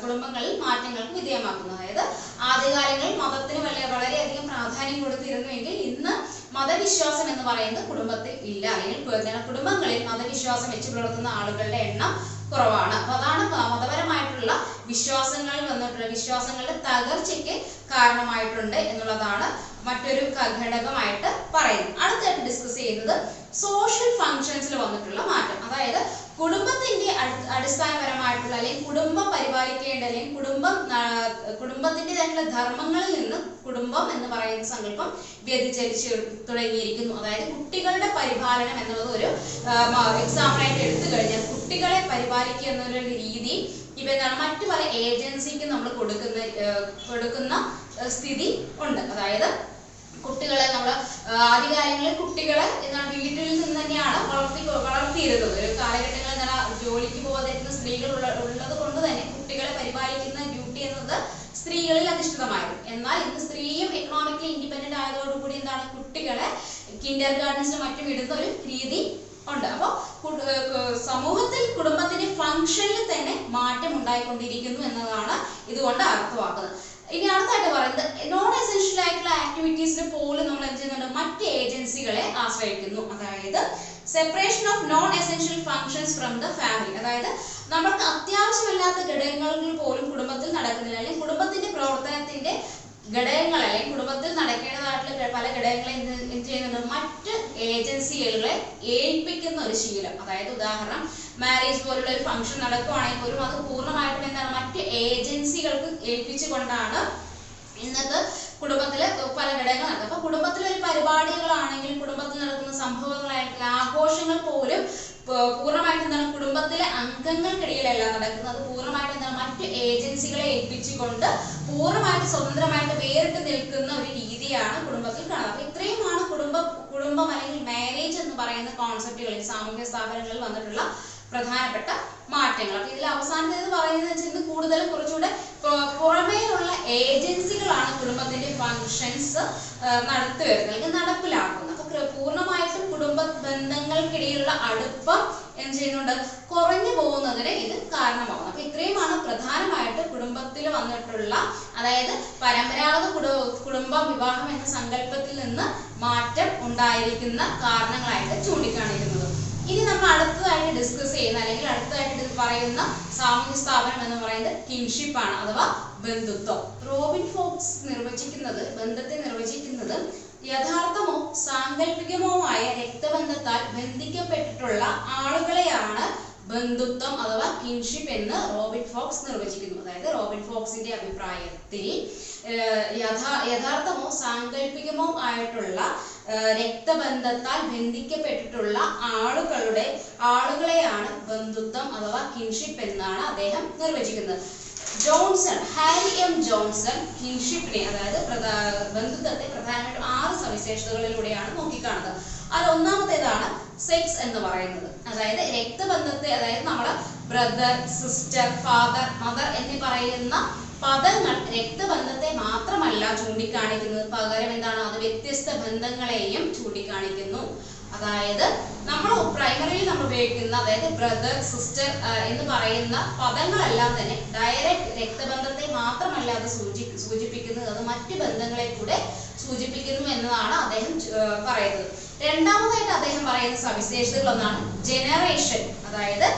കുടുംബങ്ങളിൽ മാറ്റങ്ങൾക്ക് വിധേയമാക്കുന്നു. അതായത് ആദ്യകാലങ്ങളിൽ മതത്തിന് വളരെയധികം പ്രാധാന്യം കൊടുത്തിരുന്നുവെങ്കിൽ ഇന്ന് മതവിശ്വാസം എന്ന് പറയുന്നത് കുടുംബത്തിൽ ഇല്ല, അല്ലെങ്കിൽ കുടുംബങ്ങളിൽ മതവിശ്വാസം വെച്ച് പുലർത്തുന്ന ആളുകളുടെ എണ്ണം കുറവാണ്. അപ്പൊ അതാണ് മതപരമായിട്ടുള്ള വിശ്വാസങ്ങളുടെ തകർച്ചയ്ക്ക് കാരണമായിട്ടുണ്ട് എന്നുള്ളതാണ് മറ്റൊരു ഘടകമായിട്ട് പറയുന്നത്. അടുത്തായിട്ട് ഡിസ്കസ് ചെയ്യുന്നത് സോഷ്യൽ ഫങ്ഷൻസിൽ വന്നിട്ടുള്ള മാറ്റം. അതായത് കുടുംബത്തിന്റെ അടിസ്ഥാനപരമായിട്ടുള്ള അല്ലെങ്കിൽ കുടുംബം പരിപാലിക്കേണ്ട അല്ലെങ്കിൽ കുടുംബത്തിൻ്റെതായിട്ടുള്ള ധർമ്മങ്ങളിൽ നിന്ന് കുടുംബം എന്ന് പറയുന്ന സങ്കല്പം വ്യതിചലിച്ച് തുടങ്ങിയിരിക്കുന്നു. അതായത് കുട്ടികളുടെ പരിപാലനം എന്നുള്ളത് ഒരു എക്സാമ്പിളായിട്ട് എടുത്തു കഴിഞ്ഞാൽ കുട്ടികളെ പരിപാലിക്കുക എന്നൊരു രീതി മറ്റു പല ഏജൻസിക്ക് നമ്മൾ കൊടുക്കുന്ന സ്ഥിതി ഉണ്ട്. അതായത് കുട്ടികളെ നമ്മൾ ആദ്യകാലങ്ങളിൽ കുട്ടികളെ വീട്ടിൽ നിന്ന് തന്നെയാണ് വളർത്തിയിരുന്നത്. ഒരു കാലഘട്ടങ്ങളിൽ ജോലിക്ക് പോകാതിരുന്ന സ്ത്രീകൾ ഉള്ളത് കൊണ്ട് തന്നെ കുട്ടികളെ പരിപാലിക്കുന്ന ഡ്യൂട്ടി എന്നത് സ്ത്രീകളിൽ അധിഷ്ഠിതമായിരുന്നു. എന്നാൽ ഇന്ന് സ്ത്രീയും എക്കണോമിക്കലി ഇൻഡിപെൻഡന്റ് ആയതോടുകൂടി കുട്ടികളെ കിൻഡർ ഗാർഡൻസിന് മറ്റും ഇടുന്ന ഒരു രീതി ഉണ്ട്. അപ്പോൾ സമൂഹത്തിൽ കുടുംബത്തിന്റെ ഫംഗ്ഷനിൽ തന്നെ മാറ്റം ഉണ്ടായിക്കൊണ്ടിരിക്കുന്നു എന്നതാണ് ഇതുകൊണ്ട് അർത്ഥമാക്കുന്നത്. ഇനി അടുത്തായിട്ട് പറയുന്നത് നോൺ എസെൻഷ്യൽ ആയിട്ടുള്ള ആക്ടിവിറ്റീസിന് പോലും നമ്മൾ എന്ത് ചെയ്യുന്നുണ്ട്, മറ്റ് ഏജൻസികളെ ആശ്രയിക്കുന്നു. അതായത് separation of non essential functions from the family. അതായത് നമുക്ക് അത്യാവശ്യമില്ലാത്ത ഘടകങ്ങളിൽ പോലും കുടുംബത്തിൽ നടക്കുന്നില്ല, അല്ലെങ്കിൽ കുടുംബത്തിന്റെ പ്രവർത്തനത്തിന്റെ ഘടകങ്ങൾ അല്ലെങ്കിൽ കുടുംബത്തിൽ നടക്കേണ്ടതായിട്ടുള്ള പല ഘടകങ്ങളെ എന്ത് ചെയ്യുന്നുണ്ട്, മറ്റ് ഏജൻസികളെ ഏൽപ്പിക്കുന്ന ഒരു ശീലം. അതായത് ഉദാഹരണം മാരേജ് പോലുള്ള ഒരു ഫംഗ്ഷൻ നടക്കുകയാണെങ്കിൽ പോലും അത് പൂർണ്ണമായിട്ടും മറ്റ് ഏജൻസികൾക്ക് ഏൽപ്പിച്ചുകൊണ്ടാണ് ഇന്നത്തെ കുടുംബത്തിലെ പല ഘടകങ്ങൾ നടക്കുന്നത്. അപ്പൊ കുടുംബത്തിലെ ഒരു പരിപാടികളാണെങ്കിൽ കുടുംബത്തിൽ നടക്കുന്ന സംഭവങ്ങളായിട്ടുള്ള ആഘോഷങ്ങൾ പോലും പൂർണ്ണമായിട്ട് കുടുംബത്തിലെ അംഗങ്ങൾക്കിടയിലല്ല നടക്കുന്നത്. അത് പൂർണ്ണമായിട്ട് മറ്റ് ഏജൻസികളെ ഏൽപ്പിച്ചുകൊണ്ട് പൂർണ്ണമായിട്ട് സ്വതന്ത്രമായിട്ട് വേറിട്ട് നിൽക്കുന്ന ഒരു രീതിയാണ് കുടുംബത്തിൽ കാണുന്നത്. അപ്പൊ ഇത്രയുമാണ് കുടുംബം അല്ലെങ്കിൽ മാരേജ് എന്ന് പറയുന്ന കോൺസെപ്റ്റുകളിൽ സാമൂഹ്യ സ്ഥാപനങ്ങളിൽ വന്നിട്ടുള്ള പ്രധാനപ്പെട്ട മാറ്റങ്ങൾ. അപ്പൊ ഇതിൽ അവസാനത്തേത് പറയുന്നത് ഇന്ന് കൂടുതൽ കുറച്ചുകൂടെ പുറമേയുള്ള ഏജൻസികളാണ് കുടുംബത്തിന്റെ ഫങ്ഷൻസ് നടത്തിവരുന്നത് അല്ലെങ്കിൽ നടപ്പിലാക്കുന്നത്. അപ്പൊ പൂർണ്ണമായിട്ടും കുടുംബ ബന്ധങ്ങൾക്കിടയിലുള്ള അടുപ്പം എന്ത് ചെയ്യുന്നുണ്ട്, കുറഞ്ഞു പോകുന്നതിന് ഇത് കാരണമാകും. അപ്പൊ ഇത്രയുമാണ് പ്രധാനമായിട്ട് കുടുംബത്തിൽ വന്നിട്ടുള്ള, അതായത് പരമ്പരാഗത കുടുംബ വിവാഹം എന്ന സങ്കല്പത്തിൽ നിന്ന് മാറ്റം ഉണ്ടായിരിക്കുന്ന കാരണങ്ങളായിട്ട് ചൂണ്ടിക്കാണിക്കുന്നത്. ഇനി നമ്മൾ അടുത്തതായിട്ട് ഡിസ്കസ് ചെയ്യുന്ന അല്ലെങ്കിൽ അടുത്തതായിട്ട് പറയുന്ന സാമൂഹ്യ സ്ഥാപനം എന്ന് പറയുന്നത് കിൻഷിപ്പ് ആണ്, അഥവാ ബന്ധുത്വം. റോബിൻ ഫോക്സ് ബന്ധത്തെ നിർവചിക്കുന്നത് യഥാർത്ഥമോ സാങ്കല്പികമോ ആയ രക്തബന്ധത്താൽ ബന്ധിക്കപ്പെട്ടിട്ടുള്ള ആളുകളെയാണ് ബന്ധുത്വം അഥവാ കിൻഷിപ്പ് എന്ന് റോബിൻ ഫോക്സ് നിർവചിക്കുന്നു. അതായത് റോബിൻ ഫോക്സിന്റെ അഭിപ്രായത്തിൽ യഥാർത്ഥമോ സാങ്കല്പികമോ ആയിട്ടുള്ള രക്തബന്ധത്താൽ ബന്ധിക്കപ്പെട്ടിട്ടുള്ള ആളുകളെയാണ് ബന്ധുത്വം അഥവാ കിൻഷിപ്പ് എന്നാണ് അദ്ദേഹം നിർവചിക്കുന്നത്. ഹാരി എം ജോൺസൺ കിൻഷിപ്പിനെ, അതായത് ബന്ധുത്വത്തെ പ്രധാനമായിട്ടും 6 സവിശേഷതകളിലൂടെയാണ് നോക്കിക്കാണുന്നത്. അതിൽ ഒന്നാമത്തേതാണ് സെക്സ് എന്ന് പറയുന്നത്. അതായത് രക്തബന്ധത്തെ, അതായത് നമ്മള് ബ്രദർ, സിസ്റ്റർ, ഫാദർ, മദർ എന്നീ പറയുന്ന പദങ്ങൾ രക്തബന്ധത്തെ മാത്രമല്ല ചൂണ്ടിക്കാണിക്കുന്നത്, പകരം എന്താണ്, അത് വ്യത്യസ്ത ബന്ധങ്ങളെയും ചൂണ്ടിക്കാണിക്കുന്നു. അതായത് നമ്മൾ പ്രൈമറിയിൽ നമ്മൾ ഉപയോഗിക്കുന്ന, അതായത് ബ്രദർ, സിസ്റ്റർ എന്ന് പറയുന്ന പദങ്ങളെല്ലാം തന്നെ ഡയറക്റ്റ് രക്തബന്ധത്തെ മാത്രമല്ല അത് സൂചിപ്പിക്കുന്നത്, അത് മറ്റു ബന്ധങ്ങളെ കൂടെ സൂചിപ്പിക്കുന്നു എന്നതാണ് അദ്ദേഹം പറയുന്നത്. രണ്ടാമതായിട്ട് അദ്ദേഹം പറയുന്ന സവിശേഷതകൾ ഒന്നാണ് ജനറേഷൻ. അതായത്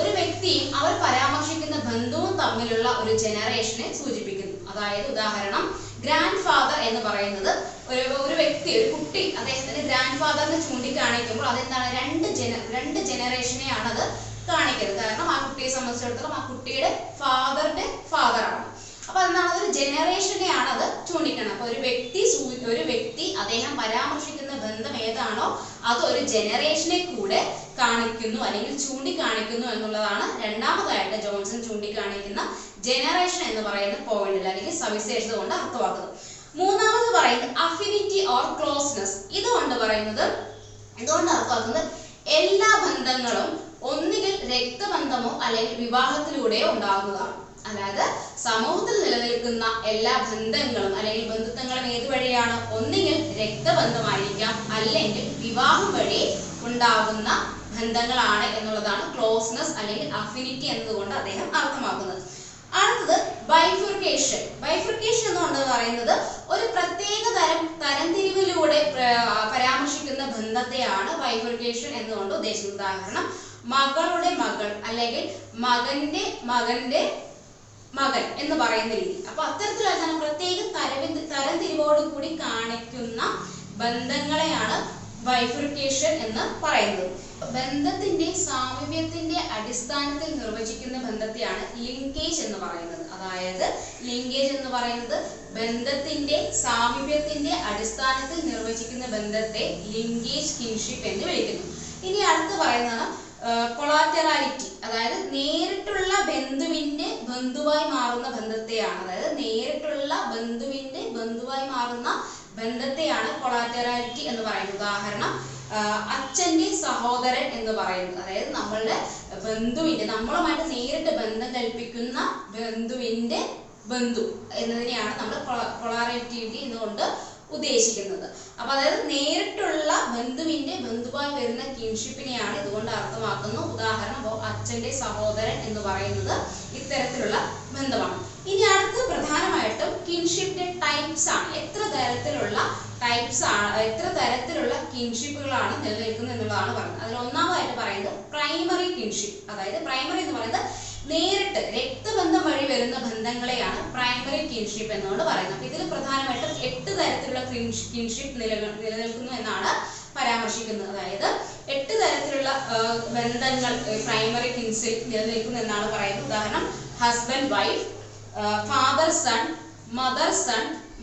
ഒരു വ്യക്തിയും അവർ പരാമർശിക്കുന്ന ബന്ധവും തമ്മിലുള്ള ഒരു ജനറേഷനെ സൂചിപ്പിക്കുന്നു. അതായത് ഉദാഹരണം, ഗ്രാൻഡ് ഫാദർ എന്ന് പറയുന്നത് ഒരു വ്യക്തി, ഒരു കുട്ടി അദ്ദേഹത്തിന് ഗ്രാൻഡ് ഫാദറിനെ ചൂണ്ടിക്കാണിക്കുമ്പോൾ അതെന്താണ്, രണ്ട് ജനറേഷനെയാണ് അത് കാണിക്കുന്നത്. കാരണം ആ കുട്ടിയെ സംബന്ധിച്ചിടത്തോളം ആ കുട്ടിയുടെ ഫാദറിന്റെ ഫാദറാണ്. അപ്പൊ എന്താണ്, ഒരു ജനറേഷനെയാണ് അത് ചൂണ്ടിക്കുന്നത്. അപ്പൊ ഒരു വ്യക്തി അദ്ദേഹം പരാമർശിക്കുന്ന ബന്ധം ഏതാണോ അത് ഒരു ജനറേഷനെ കൂടെ കാണിക്കുന്നു അല്ലെങ്കിൽ ചൂണ്ടിക്കാണിക്കുന്നു എന്നുള്ളതാണ് രണ്ടാമതായിട്ട് ജോൺസൺ ചൂണ്ടിക്കാണിക്കുന്ന ജനറേഷൻ എന്ന് പറയുന്ന പോയിന്റിൽ അല്ലെങ്കിൽ സവിശേഷത കൊണ്ട് അർത്ഥമാക്കുന്നത്. മൂന്നാമത് പറയുന്നത് അഫിനിറ്റി ഓർ ക്ലോസ്നെസ്. ഇതുകൊണ്ട് അർത്ഥമാക്കുന്നത് എല്ലാ ബന്ധങ്ങളും ഒന്നുകിൽ രക്തബന്ധമോ അല്ലെങ്കിൽ വിവാഹത്തിലൂടെയോ ഉണ്ടാകുന്നതാണ്. അതായത് സമൂഹത്തിൽ നിലനിൽക്കുന്ന എല്ലാ ബന്ധങ്ങളും അല്ലെങ്കിൽ ബന്ധുത്വങ്ങളും ഏത് വഴിയാണ്, ഒന്നുകിൽ രക്തബന്ധമായിരിക്കാം അല്ലെങ്കിൽ വിവാഹം വഴി ഉണ്ടാകുന്ന ബന്ധങ്ങളാണ് എന്നുള്ളതാണ് ക്ലോസ്നെസ് അല്ലെങ്കിൽ അഫിനിറ്റി എന്നതുകൊണ്ട് അദ്ദേഹം അർത്ഥമാക്കുന്നത്. അടുത്തത് ബൈഫർക്കേഷൻ. ബൈഫർക്കേഷൻ എന്നുകൊണ്ട് പറയുന്നത് ഒരു പ്രത്യേക തരംതിരിവിലൂടെ പരാമർശിക്കുന്ന ബന്ധത്തെയാണ് ബൈഫർക്കേഷൻ എന്നുകൊണ്ട് ഉദ്ദേശിക്കുന്നത്. ഉദാഹരണം, മകളുടെ മകൾ അല്ലെങ്കിൽ മകന്റെ മകൻ എന്ന് പറയുന്ന രീതി. അപ്പൊ അത്തരത്തിലുള്ള പ്രത്യേക തരംതിരിവോട് കൂടി കാണിക്കുന്ന ബന്ധങ്ങളെയാണ് ബൈഫർക്കേഷൻ എന്ന് പറയുന്നത്. ബന്ധത്തിന്റെ സാമീപ്യത്തിന്റെ അടിസ്ഥാനത്തിൽ നിർവചിക്കുന്ന ബന്ധത്തെയാണ് ലിങ്കേജ് എന്ന് പറയുന്നത്. അതായത് ലിങ്കേജ് എന്ന് പറയുന്നത് ബന്ധത്തിന്റെ സാമീപ്യത്തിന്റെ അടിസ്ഥാനത്തിൽ നിർവചിക്കുന്ന ബന്ധത്തെ ലിങ്കേജ് കിൻഷിപ്പ് എന്ന് വിളിക്കുന്നു. ഇനി അടുത്ത് പറയുന്നത് കൊളാറ്ററാലിറ്റി. അതായത് നേരിട്ടുള്ള ബന്ധുവിന്റെ ബന്ധുവായി മാറുന്ന ബന്ധത്തെയാണ്, അതായത് നേരിട്ടുള്ള ബന്ധുവിന്റെ ബന്ധുവായി മാറുന്ന ബന്ധത്തെയാണ് കൊളാറ്ററാലിറ്റി എന്ന് പറയുന്നത്. ഉദാഹരണം, അച്ഛന്റെ സഹോദരൻ എന്ന് പറയുന്നത്, അതായത് നമ്മളുടെ ബന്ധുവിന്റെ, നമ്മളുമായിട്ട് നേരിട്ട് ബന്ധം കൽപ്പിക്കുന്ന ബന്ധുവിന്റെ ബന്ധു എന്നതിനെയാണ് നമ്മൾ കൊളാറ്ററാലിറ്റി എന്നുകൊണ്ട് ഉദ്ദേശിക്കുന്നത്. അപ്പൊ അതായത് നേരിട്ടുള്ള ബന്ധുവിന്റെ ബന്ധുവായി വരുന്ന കിൻഷിപ്പിനെയാണ് ഇതുകൊണ്ട് അർത്ഥമാക്കുന്നത്. ഉദാഹരണം, അച്ഛന്റെ സഹോദരൻ എന്ന് പറയുന്നത് ഇത്തരത്തിലുള്ള ബന്ധമാണ്. ഇനി അടുത്ത് പ്രധാനമായിട്ടും കിൻഷിപ്പിന്റെ ടൈപ്സ് ആണ്. എത്ര തരത്തിലുള്ള കിൻഷിപ്പുകളാണ് നിലനിൽക്കുന്നത് എന്നുള്ളതാണ് പറയുന്നത്. അതിൽ ഒന്നാമതായിട്ട് പറയുന്നത് പ്രൈമറി കിൻഷിപ്പ്. അതായത് പ്രൈമറി എന്ന് പറയുന്നത് നേരിട്ട് രക്തബന്ധം വഴി വരുന്ന ബന്ധങ്ങളെയാണ് പ്രൈമറി കിൻഷിപ്പ് എന്നുകൊണ്ട് പറയുന്നത്. അപ്പൊ ഇതിൽ പ്രധാനമായിട്ടും 8 തരത്തിലുള്ള കിൻഷിപ്പ് നിലനിൽക്കുന്നു എന്നാണ് പരാമർശിക്കുന്നത്. അതായത് 8 തരത്തിലുള്ള ബന്ധങ്ങൾ പ്രൈമറി കിൻഷിപ്പ് നിലനിൽക്കുന്നു എന്നാണ് പറയുന്നത്. ഉദാഹരണം, husband wife, father son,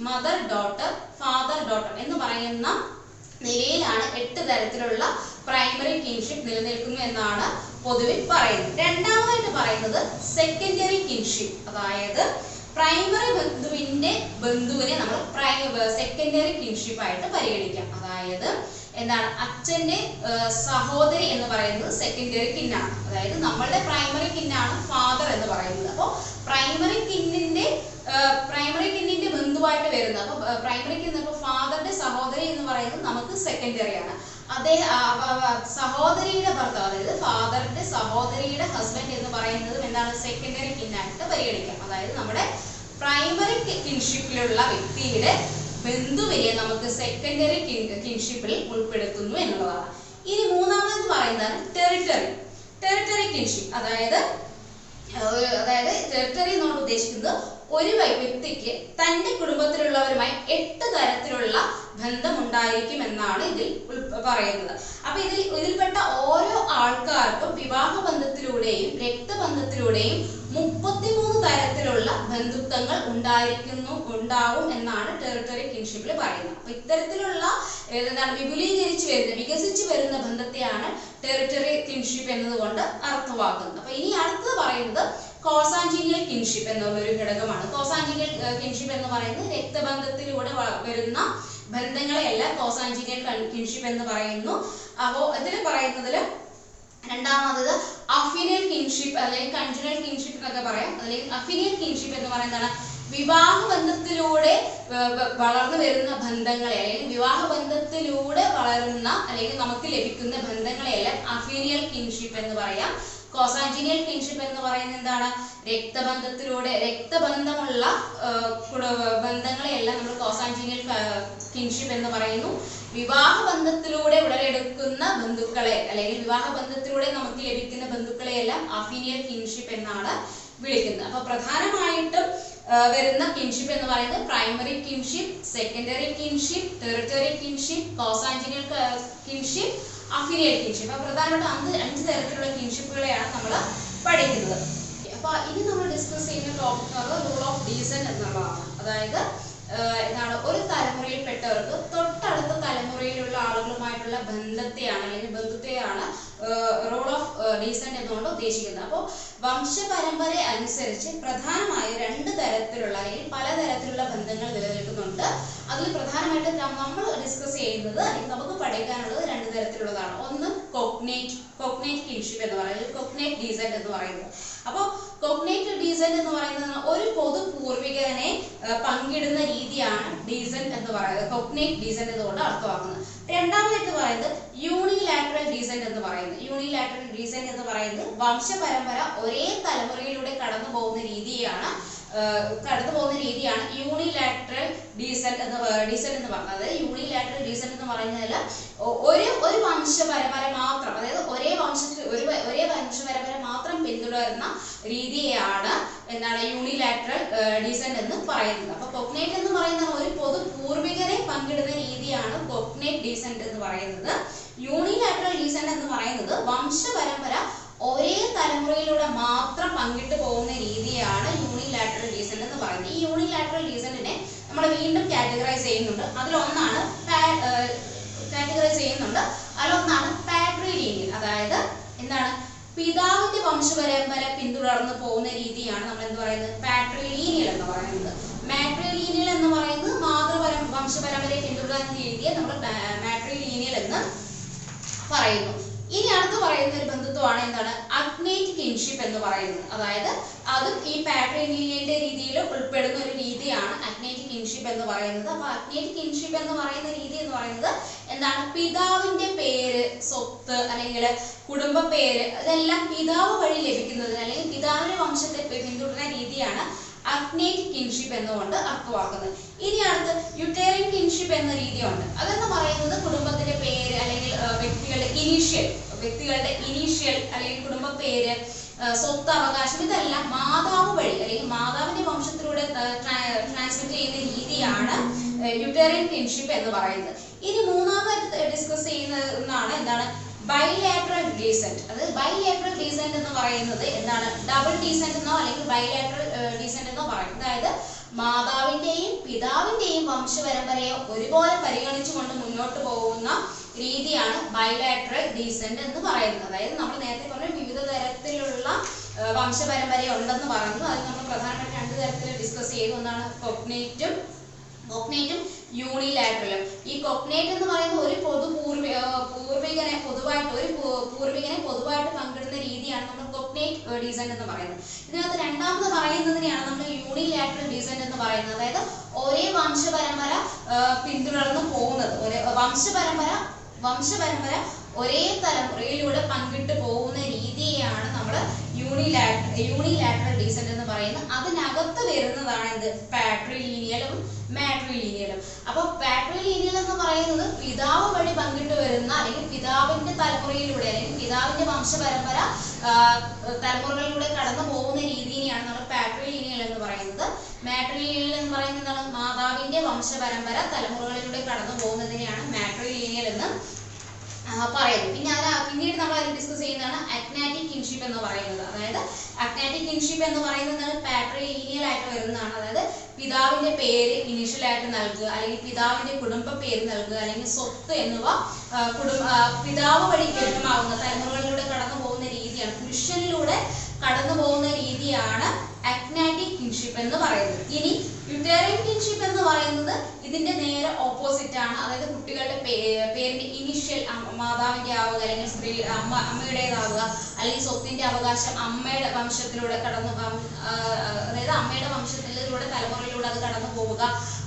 mother daughter, father daughter എന്ന് പറയുന്ന നിലയിലാണ് 8 തരത്തിലുള്ള പ്രൈമറി കിൻഷിപ്പ് നിലനിൽക്കുന്നു എന്നാണ് പൊതുവിൽ പറയുന്നത്. രണ്ടാമതായിട്ട് പറയുന്നത് സെക്കൻഡറി കിൻഷിപ്പ്. അതായത് പ്രൈമറി ബന്ധുവിനെ നമ്മൾ സെക്കൻഡറി കിൻഷിപ്പ് ആയിട്ട് പരിഗണിക്കാം. അതായത് എന്താണ്, അച്ഛന്റെ സഹോദരി എന്ന് പറയുന്നത് സെക്കൻഡറി കിന്നാണ്. അതായത് നമ്മളുടെ പ്രൈമറി കിന്നാണ് ഫാദർ എന്ന് പറയുന്നത്. അപ്പോൾ പ്രൈമറി കിന്നിന്റെ ബന്ധുവായിട്ട് വരുന്നത്, അപ്പൊ പ്രൈമറി കിന്ന്, ഇപ്പൊ ഫാദറിന്റെ സഹോദരി എന്ന് പറയുന്നത് നമുക്ക് സെക്കൻഡറി ആണ്. സഹോദരിയുടെ ഭർത്താവ്, അതായത് ഫാദറിന്റെ സഹോദരിയുടെ ഹസ്ബൻഡ് എന്ന് പറയുന്നതും എന്താണ് സെക്കൻഡറി കിന്നായിട്ട് പരിഗണിക്കാം. അതായത് നമ്മുടെ പ്രൈമറി കിൻഷിപ്പിലുള്ള വ്യക്തിയുടെ ബന്ധുവിനെ നമുക്ക് സെക്കൻഡറി കിൻഷിപ്പിൽ ഉൾപ്പെടുത്തുന്നു എന്നുള്ളതാണ്. ഇനി മൂന്നാമത് പറയുന്നതാണ് ടെറിട്ടറി കിൻഷിപ്പ്. അതായത് ടെറിട്ടറി എന്നോട് ഉദ്ദേശിക്കുന്നത് ഒരു വ്യക്തിക്ക് തന്റെ കുടുംബത്തിലുള്ളവരുമായി 8 തരത്തിലുള്ള ബന്ധം ഉണ്ടായിരിക്കും എന്നാണ് ഇതിൽ പറയുന്നത്. അപ്പൊ ഇതിൽപ്പെട്ട ഓരോ ആൾക്കാർക്കും വിവാഹ ബന്ധത്തിലൂടെയും രക്തബന്ധത്തിലൂടെയും 33 തരത്തിലുള്ള ബന്ധുത്വങ്ങൾ ഉണ്ടാവും എന്നാണ് ടെറിട്ടറി കിൻഷിപ്പിൽ പറയുന്നത്. അപ്പൊ ഇത്തരത്തിലുള്ള വികസിച്ചു വരുന്ന ബന്ധത്തെയാണ് ടെറിട്ടറി കിൻഷിപ്പ് എന്നതുകൊണ്ട് അർത്ഥമാക്കുന്നത്. അപ്പൊ ഇനി അടുത്തത് പറയുന്നത് കോസാൻജീനിയൽ കിൻഷിപ്പ് എന്നുള്ള ഒരു ഘടകമാണ്. കോസാൻജീനിയൽ കിൻഷിപ്പ് എന്ന് പറയുന്നത് രക്തബന്ധത്തിലൂടെ വരുന്ന ബന്ധങ്ങളെയല്ല കോസാൻജീനിയൽ കിൻഷിപ്പ് എന്ന് പറയുന്നു. അപ്പോ ഇതിൽ പറയുന്നതില് രണ്ടാമത് അഫിനിയൽ കിൻഷിപ്പ് അല്ലെങ്കിൽ കൺജുനൽ കിൻഷിപ്പ് എന്നൊക്കെ പറയാം. അല്ലെങ്കിൽ അഫിനിയൽ കിൻഷിപ്പ് എന്ന് പറയുന്നതാണ് വിവാഹ ബന്ധത്തിലൂടെ വളർന്നു വരുന്ന ബന്ധങ്ങളെ അല്ലെങ്കിൽ വിവാഹ ബന്ധത്തിലൂടെ വളരുന്ന അല്ലെങ്കിൽ നമുക്ക് ലഭിക്കുന്ന ബന്ധങ്ങളെയെല്ലാം അഫിനിയൽ കിൻഷിപ്പ് എന്ന് പറയാം. കോസാൻജീനിയൽ കിൻഷിപ്പ് എന്ന് പറയുന്നത് എന്താണ്? രക്തബന്ധമുള്ള ബന്ധങ്ങളെയെല്ലാം നമ്മൾ കോസാൻജീനിയൽ കിൻഷിപ്പ് എന്ന് പറയുന്നു. വിവാഹ ബന്ധത്തിലൂടെ ഉടലെടുക്കുന്ന ബന്ധുക്കളെ അല്ലെങ്കിൽ വിവാഹ ബന്ധത്തിലൂടെ നമുക്ക് ലഭിക്കുന്ന ബന്ധുക്കളെയെല്ലാം അഫിനിയൽ കിൻഷിപ്പ് എന്നാണ് വിളിക്കുന്നത്. അപ്പൊ പ്രധാനമായിട്ടും വരുന്ന കിൻഷിപ്പ് എന്ന് പറയുന്നത് primary kinship, secondary kinship, tertiary kinship, consanguineal kinship, affinal kinship. അപ്പൊ പ്രധാനമായിട്ടും 5 തരത്തിലുള്ള കിൻഷിപ്പുകളെയാണ് നമ്മൾ പഠിക്കുന്നത്. അപ്പൊ ഇനി നമ്മൾ ഡിസ്കസ് ചെയ്യുന്ന ടോപ്പിക് റൂൾ ഓഫ് ഡീസന്റ് എന്നുള്ളതാണ്. അതായത് ഒരു തലമുറയിൽപ്പെട്ടവർക്ക് തൊട്ടടുത്ത തലമുറയിലുള്ള ആളുകളുമായിട്ടുള്ള ബന്ധത്തെയാണ് അല്ലെങ്കിൽ ബന്ധത്തെയാണ് റൂൾ ഓഫ് ഡീസന്റ് എന്നുകൊണ്ട് ഉദ്ദേശിക്കുന്നത്. അപ്പോൾ വംശപരമ്പര അനുസരിച്ച് പ്രധാനമായും 2 തരത്തിലുള്ള അല്ലെങ്കിൽ പലതരത്തിലുള്ള ബന്ധങ്ങൾ നിലനിൽക്കുന്നുണ്ട്. അതിൽ പ്രധാനമായിട്ടും നമ്മൾ ഡിസ്കസ് ചെയ്യുന്നത് അല്ലെങ്കിൽ നമുക്ക് പഠിക്കാനുള്ളത് 2 തരത്തിലുള്ളതാണ്. ഒന്ന് കോഗ്നേറ്റ് കിൻഷിപ്പ് എന്ന് പറയുന്നത്, കോഗ്നേറ്റ് ഡീസന്റ് എന്ന് പറയുന്നത്. അപ്പോൾ കോഗ്നേറ്റ് ഡീസന്റ് എന്ന് പറയുന്നത് ഒരു പൊതു പൂർവികനെ പങ്കിടുന്ന രീതിയാണ് ഡീസന്റ് എന്ന് പറയുന്നത്, കോഗ്നേറ്റ് ഡീസന്റ് എന്നുകൊണ്ട് അർത്ഥമാക്കുന്നത്. രണ്ടാമതായിട്ട് പറയുന്നത് യൂണിലാറ്ററൽ ഡീസന്റ് എന്ന് പറയുന്നത്. യൂണിലാറ്ററൽ ഡീസന്റ് എന്ന് പറയുന്നത് വംശപരമ്പര ഒരേ തലമുറയിലൂടെ കടന്നു പോകുന്ന രീതിയാണ് യൂണിലാറ്ററൽ ഡീസന്റ് എന്ന് പറയുന്നത്. യൂണിലാറ്ററൽ ഡീസന്റ് എന്ന് പറയുന്നതിൽ ഒരു വംശപരമ്പര മാത്രം, അതായത് ഒരേ വംശപരമ്പര മാത്രം പിന്തുടരുന്ന രീതിയാണ് യൂണിലാറ്ററൽ ഡീസന്റ് എന്ന് പറയുന്നത്. അപ്പൊ കോഗ്നേറ്റ് എന്ന് പറയുന്ന ഒരു പൊതു പൂർവികരെ പങ്കിടുന്ന രീതിയാണ് കോഗ്നേറ്റ് ഡീസന്റ് എന്ന് പറയുന്നത്. യൂണിലാറ്ററൽ ഡീസന്റ് എന്ന് പറയുന്നത് വംശപരമ്പര ഒരേ തലമുറയിലൂടെ മാത്രം പങ്കിട്ട് പോകുന്ന രീതിയാണ് യൂണിലാറ്ററൽ ഡീസന്റ് എന്ന് പറയുന്നത്. ഈ യൂണിലാറ്ററൽ ഡീസന്റിനെ നമ്മൾ വീണ്ടും കാറ്റഗറൈസ് ചെയ്യുന്നുണ്ട്. അതിലൊന്നാണ് പാട്രിലീനിയൽ. അതായത് പിതാവിന്റെ വംശപരമ്പര പിന്തുടർന്ന് പോകുന്ന രീതിയാണ് നമ്മൾ എന്ത് പറയുന്നത്? പാട്രിലീനിയൽ എന്ന് പറയുന്നത്. മാട്രിലീനിയൽ എന്ന് പറയുന്നത് വംശപരമ്പരയെ പിന്തുടരുന്ന രീതിയെ നമ്മൾ മാട്രിലീനിയൽ എന്ന് പറയുന്നു. ഇനി അടുത്ത് പറയുന്ന ഒരു ബന്ധുത്വമാണ് അഗ്നേറ്റ് കിൻഷിപ്പ് എന്ന് പറയുന്നത്. അതായത് അതും ഈ പാട്രിലീനിയലിന്റെ രീതിയിൽ ഉൾപ്പെടുന്ന ഒരു രീതിയാണ് അഗ്നേറ്റ് കിൻഷിപ്പ് എന്ന് പറയുന്നത്. അപ്പൊ അഗ്നേറ്റ് കിൻഷിപ്പ് എന്ന് പറയുന്ന രീതി എന്ന് പറയുന്നത് പിതാവിന്റെ പേര്, സ്വത്ത് അല്ലെങ്കിൽ കുടുംബ പേര് ഇതെല്ലാം പിതാവ് വഴി ലഭിക്കുന്നതിന് അല്ലെങ്കിൽ പിതാവിന്റെ വംശത്തെ പിന്തുടരുന്ന രീതിയാണ് അഗ്നേറ്റ് കിൻഷിപ്പ് എന്നുകൊണ്ട് അർത്ഥമാക്കുന്നത്. ഇനി അടുത്ത് യുട്ടേറിയൻ കിൻഷിപ്പ് എന്ന രീതിയുണ്ട്. അതെന്ന് പറയുന്നത് കുടുംബത്തിന്റെ പേര് അല്ലെങ്കിൽ വ്യക്തികളുടെ ഇനീഷ്യൽ അല്ലെങ്കിൽ കുടുംബ പേര്, സ്വത്ത്, അവകാശം ഇതെല്ലാം മാതാവ് വഴി അല്ലെങ്കിൽ മാതാവിന്റെ വംശത്തിലൂടെ ട്രാൻസ്മിറ്റ് ചെയ്യുന്ന രീതിയാണ് യുട്ടേറിയൻ കിൻഷിപ്പ് എന്ന് പറയുന്നത്. ഇനി മൂന്നാമത് ഡിസ്കസ് ചെയ്യുന്നതാണ് ബൈലാറ്ററൽ ഡീസന്റ്. അതായത് ബൈലാറ്ററൽ ഡീസന്റ് എന്ന് പറയുന്നത് ഡബിൾ ഡീസന്റ് എന്നോ അല്ലെങ്കിൽ ബൈലാറ്ററൽ ഡീസന്റ് എന്നോ പറയും. അതായത് മാതാവിന്റെയും പിതാവിന്റെയും വംശപരമ്പരയെ ഒരുപോലെ പരിഗണിച്ചുകൊണ്ട് മുന്നോട്ട് പോകുന്ന രീതിയാണ് ബൈലാറ്ററൽ ഡീസന്റ് എന്ന് പറയുന്നത്. അതായത് നമ്മൾ നേരത്തെ പറഞ്ഞ വിവിധ തരത്തിലുള്ള വംശപരമ്പര ഉണ്ടെന്ന് പറഞ്ഞു. അത് നമ്മൾ പ്രധാനമായിട്ട് 2 തരത്തിൽ ഡിസ്കസ് ചെയ്തു. ഒന്നാണ് കോഗ്നേറ്റും യൂണിലാറ്ററലും. ഈ കോഗ്നേറ്റ് എന്ന് പറയുന്നത് ഒരു പൂർവികനെ പൊതുവായിട്ട് പങ്കിടുന്ന രീതിയാണ് നമ്മൾ കോഗ്നേറ്റ് ഡീസന്റ് എന്ന് പറയുന്നത്. ഇതിനകത്ത് രണ്ടാമത് പറയുന്നതിനെയാണ് നമ്മൾ യൂണിലാറ്ററൽ ഡീസന്റ് എന്ന് പറയുന്നത്. അതായത് ഒരേ വംശപരമ്പര പിന്തുടർന്ന് പോകുന്നത്, വംശപരമ്പര വംശപരമ്പര ഒരേ തലമുറയിലൂടെ പങ്കിട്ട് പോകുന്ന രീതിയെയാണ് നമ്മൾ യൂണിലാറ്ററൽ ഡിസെന്റ് എന്ന് പറയുന്നത്. അതിനകത്ത് വരുന്നതാണ് എന്ത്? പാട്രിലീനിയലും മാട്രിലീനിയലും. അപ്പോൾ പാട്രിലീനിയൽ എന്ന് പറയുന്നത് പിതാവ് വഴി പങ്കിട്ട് വരുന്ന അല്ലെങ്കിൽ പിതാവിന്റെ തലമുറയിലൂടെ അല്ലെങ്കിൽ പിതാവിന്റെ വംശപരമ്പര തലമുറകളിലൂടെ കടന്നു പോകുന്ന രീതിയെയാണ് നമ്മൾ പാട്രിലീനിയൽ എന്ന് പറയുന്നത്. മാട്രിലീനിയൽ എന്ന് പറയുന്നത് എന്താണ്? മാതാവിന്റെ വംശപരമ്പര തലമുറകളിലൂടെ കടന്നു പോകുന്നതിനെയാണ് മാട്രിലീനിയൽ എന്ന് പറയുന്നത്. പിന്നീട് നമ്മൾ അതിൽ ഡിസ്കസ് ചെയ്യുന്നതാണ് അഗ്നാറ്റിക് കിൻഷിപ്പ് എന്ന് പറയുന്നത്. അതായത് അഗ്നാറ്റിക് കിൻഷിപ്പ് എന്ന് പറയുന്നത് പാട്രിലീനിയൽ ആയിട്ട് വരുന്നതാണ്. അതായത് പിതാവിന്റെ പേര് ഇനീഷ്യൽ ആയിട്ട് നൽകുക, അല്ലെങ്കിൽ പിതാവിന്റെ കുടുംബ പേര് നൽകുക, അല്ലെങ്കിൽ സ്വത്ത് എന്നിവ പിതാവ് വഴി ലഭ്യമാകുന്ന തലമുറകളിലൂടെ കടന്നു പോകുന്ന രീതിയാണ്, പുരുഷനിലൂടെ കടന്നു പോകുന്ന രീതിയാണ് അഗ്നാറ്റിക് കിൻഷിപ്പ് എന്ന് പറയുന്നത്. ഇനി യുട്ടേറിയൻ കിൻഷിപ്പ് എന്ന് പറയുന്നത് ഇതിന്റെ നേരെ ഓപ്പോസിറ്റ് ആണ്. അതായത് കുട്ടികളുടെ പേരിന്റെ ഇനിഷ്യൽ മാതാവിന്റെ ആവുക, അല്ലെങ്കിൽ അമ്മയുടേതാവുക, അല്ലെങ്കിൽ സ്വത്തിന്റെ അവകാശം അമ്മയുടെ വംശത്തിലൂടെ അതായത് അമ്മയുടെ വംശത്തിലൂടെ തലമുറയിലൂടെ അത് കടന്നു പോവുക,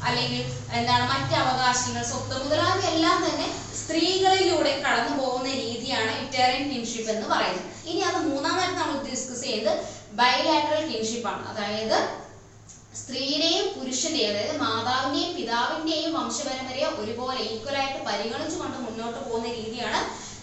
അല്ലെങ്കിൽ എന്താണ് മറ്റ് അവകാശങ്ങൾ, സ്വത്ത് മുതലായ എല്ലാം തന്നെ സ്ത്രീകളിലൂടെ കടന്നു പോകുന്ന രീതിയാണ് യുട്ടേറിയൻ കിൻഷിപ്പ് എന്ന് പറയുന്നത്. ഇനി അത് മൂന്നാമായിട്ട് നമ്മൾ ഡിസ്കസ് ചെയ്യുന്നത് ബൈലാറ്ററൽ കിൻഷിപ്പ് ആണ്. അതായത് സ്ത്രീയുടെയും പുരുഷന്റെയും, അതായത് മാതാവിന്റെയും പിതാവിന്റെയും വംശപരമ്പരയെ ഒരുപോലെ ഈക്വലായിട്ട് പരിഗണിച്ചുകൊണ്ട് മുന്നോട്ട് പോകുന്ന രീതിയാണ്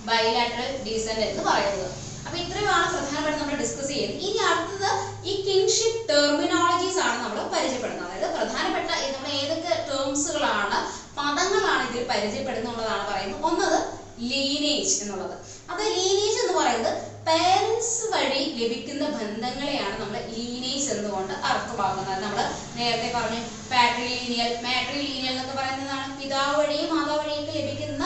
ബൈലാറ്ററൽ ഡിസെന്റ് എന്ന് പറയുന്നത്. അപ്പൊ ഇത്രയുമാണ് പ്രധാനമായിട്ട് നമ്മൾ ഡിസ്കസ് ചെയ്യുന്നത്. ഇനി അടുത്തത് ഈ കിൻഷിപ്പ് ടെർമിനോളജീസ് ആണ് നമ്മൾ പരിചയപ്പെടുന്നത്. അതായത് പ്രധാനപ്പെട്ട നമ്മൾ ഏതൊക്കെ ടേംസുകളാണ്, പദങ്ങളാണ് ഇതിൽ പരിചയപ്പെടുന്നുള്ളതാണ് പറയുന്നത്. ഒന്നത് ലീനേജ് എന്നുള്ളത്. അത് ലീനേജ് എന്ന് പറയുന്നത് പേരൻസ് വഴി ലഭിക്കുന്ന ബന്ധങ്ങളെയാണ് നമ്മൾ ലീനേജ് എന്നുകൊണ്ട് അർത്ഥമാക്കുന്നത്. നമ്മൾ നേരത്തെ പറഞ്ഞു പാട്രിലീനിയൽ, മാട്രിലീനിയൽ എന്നൊക്കെ പറയുന്നതാണ് പിതാവ് വഴിയും മാതാവ് വഴിയൊക്കെ ലഭിക്കുന്ന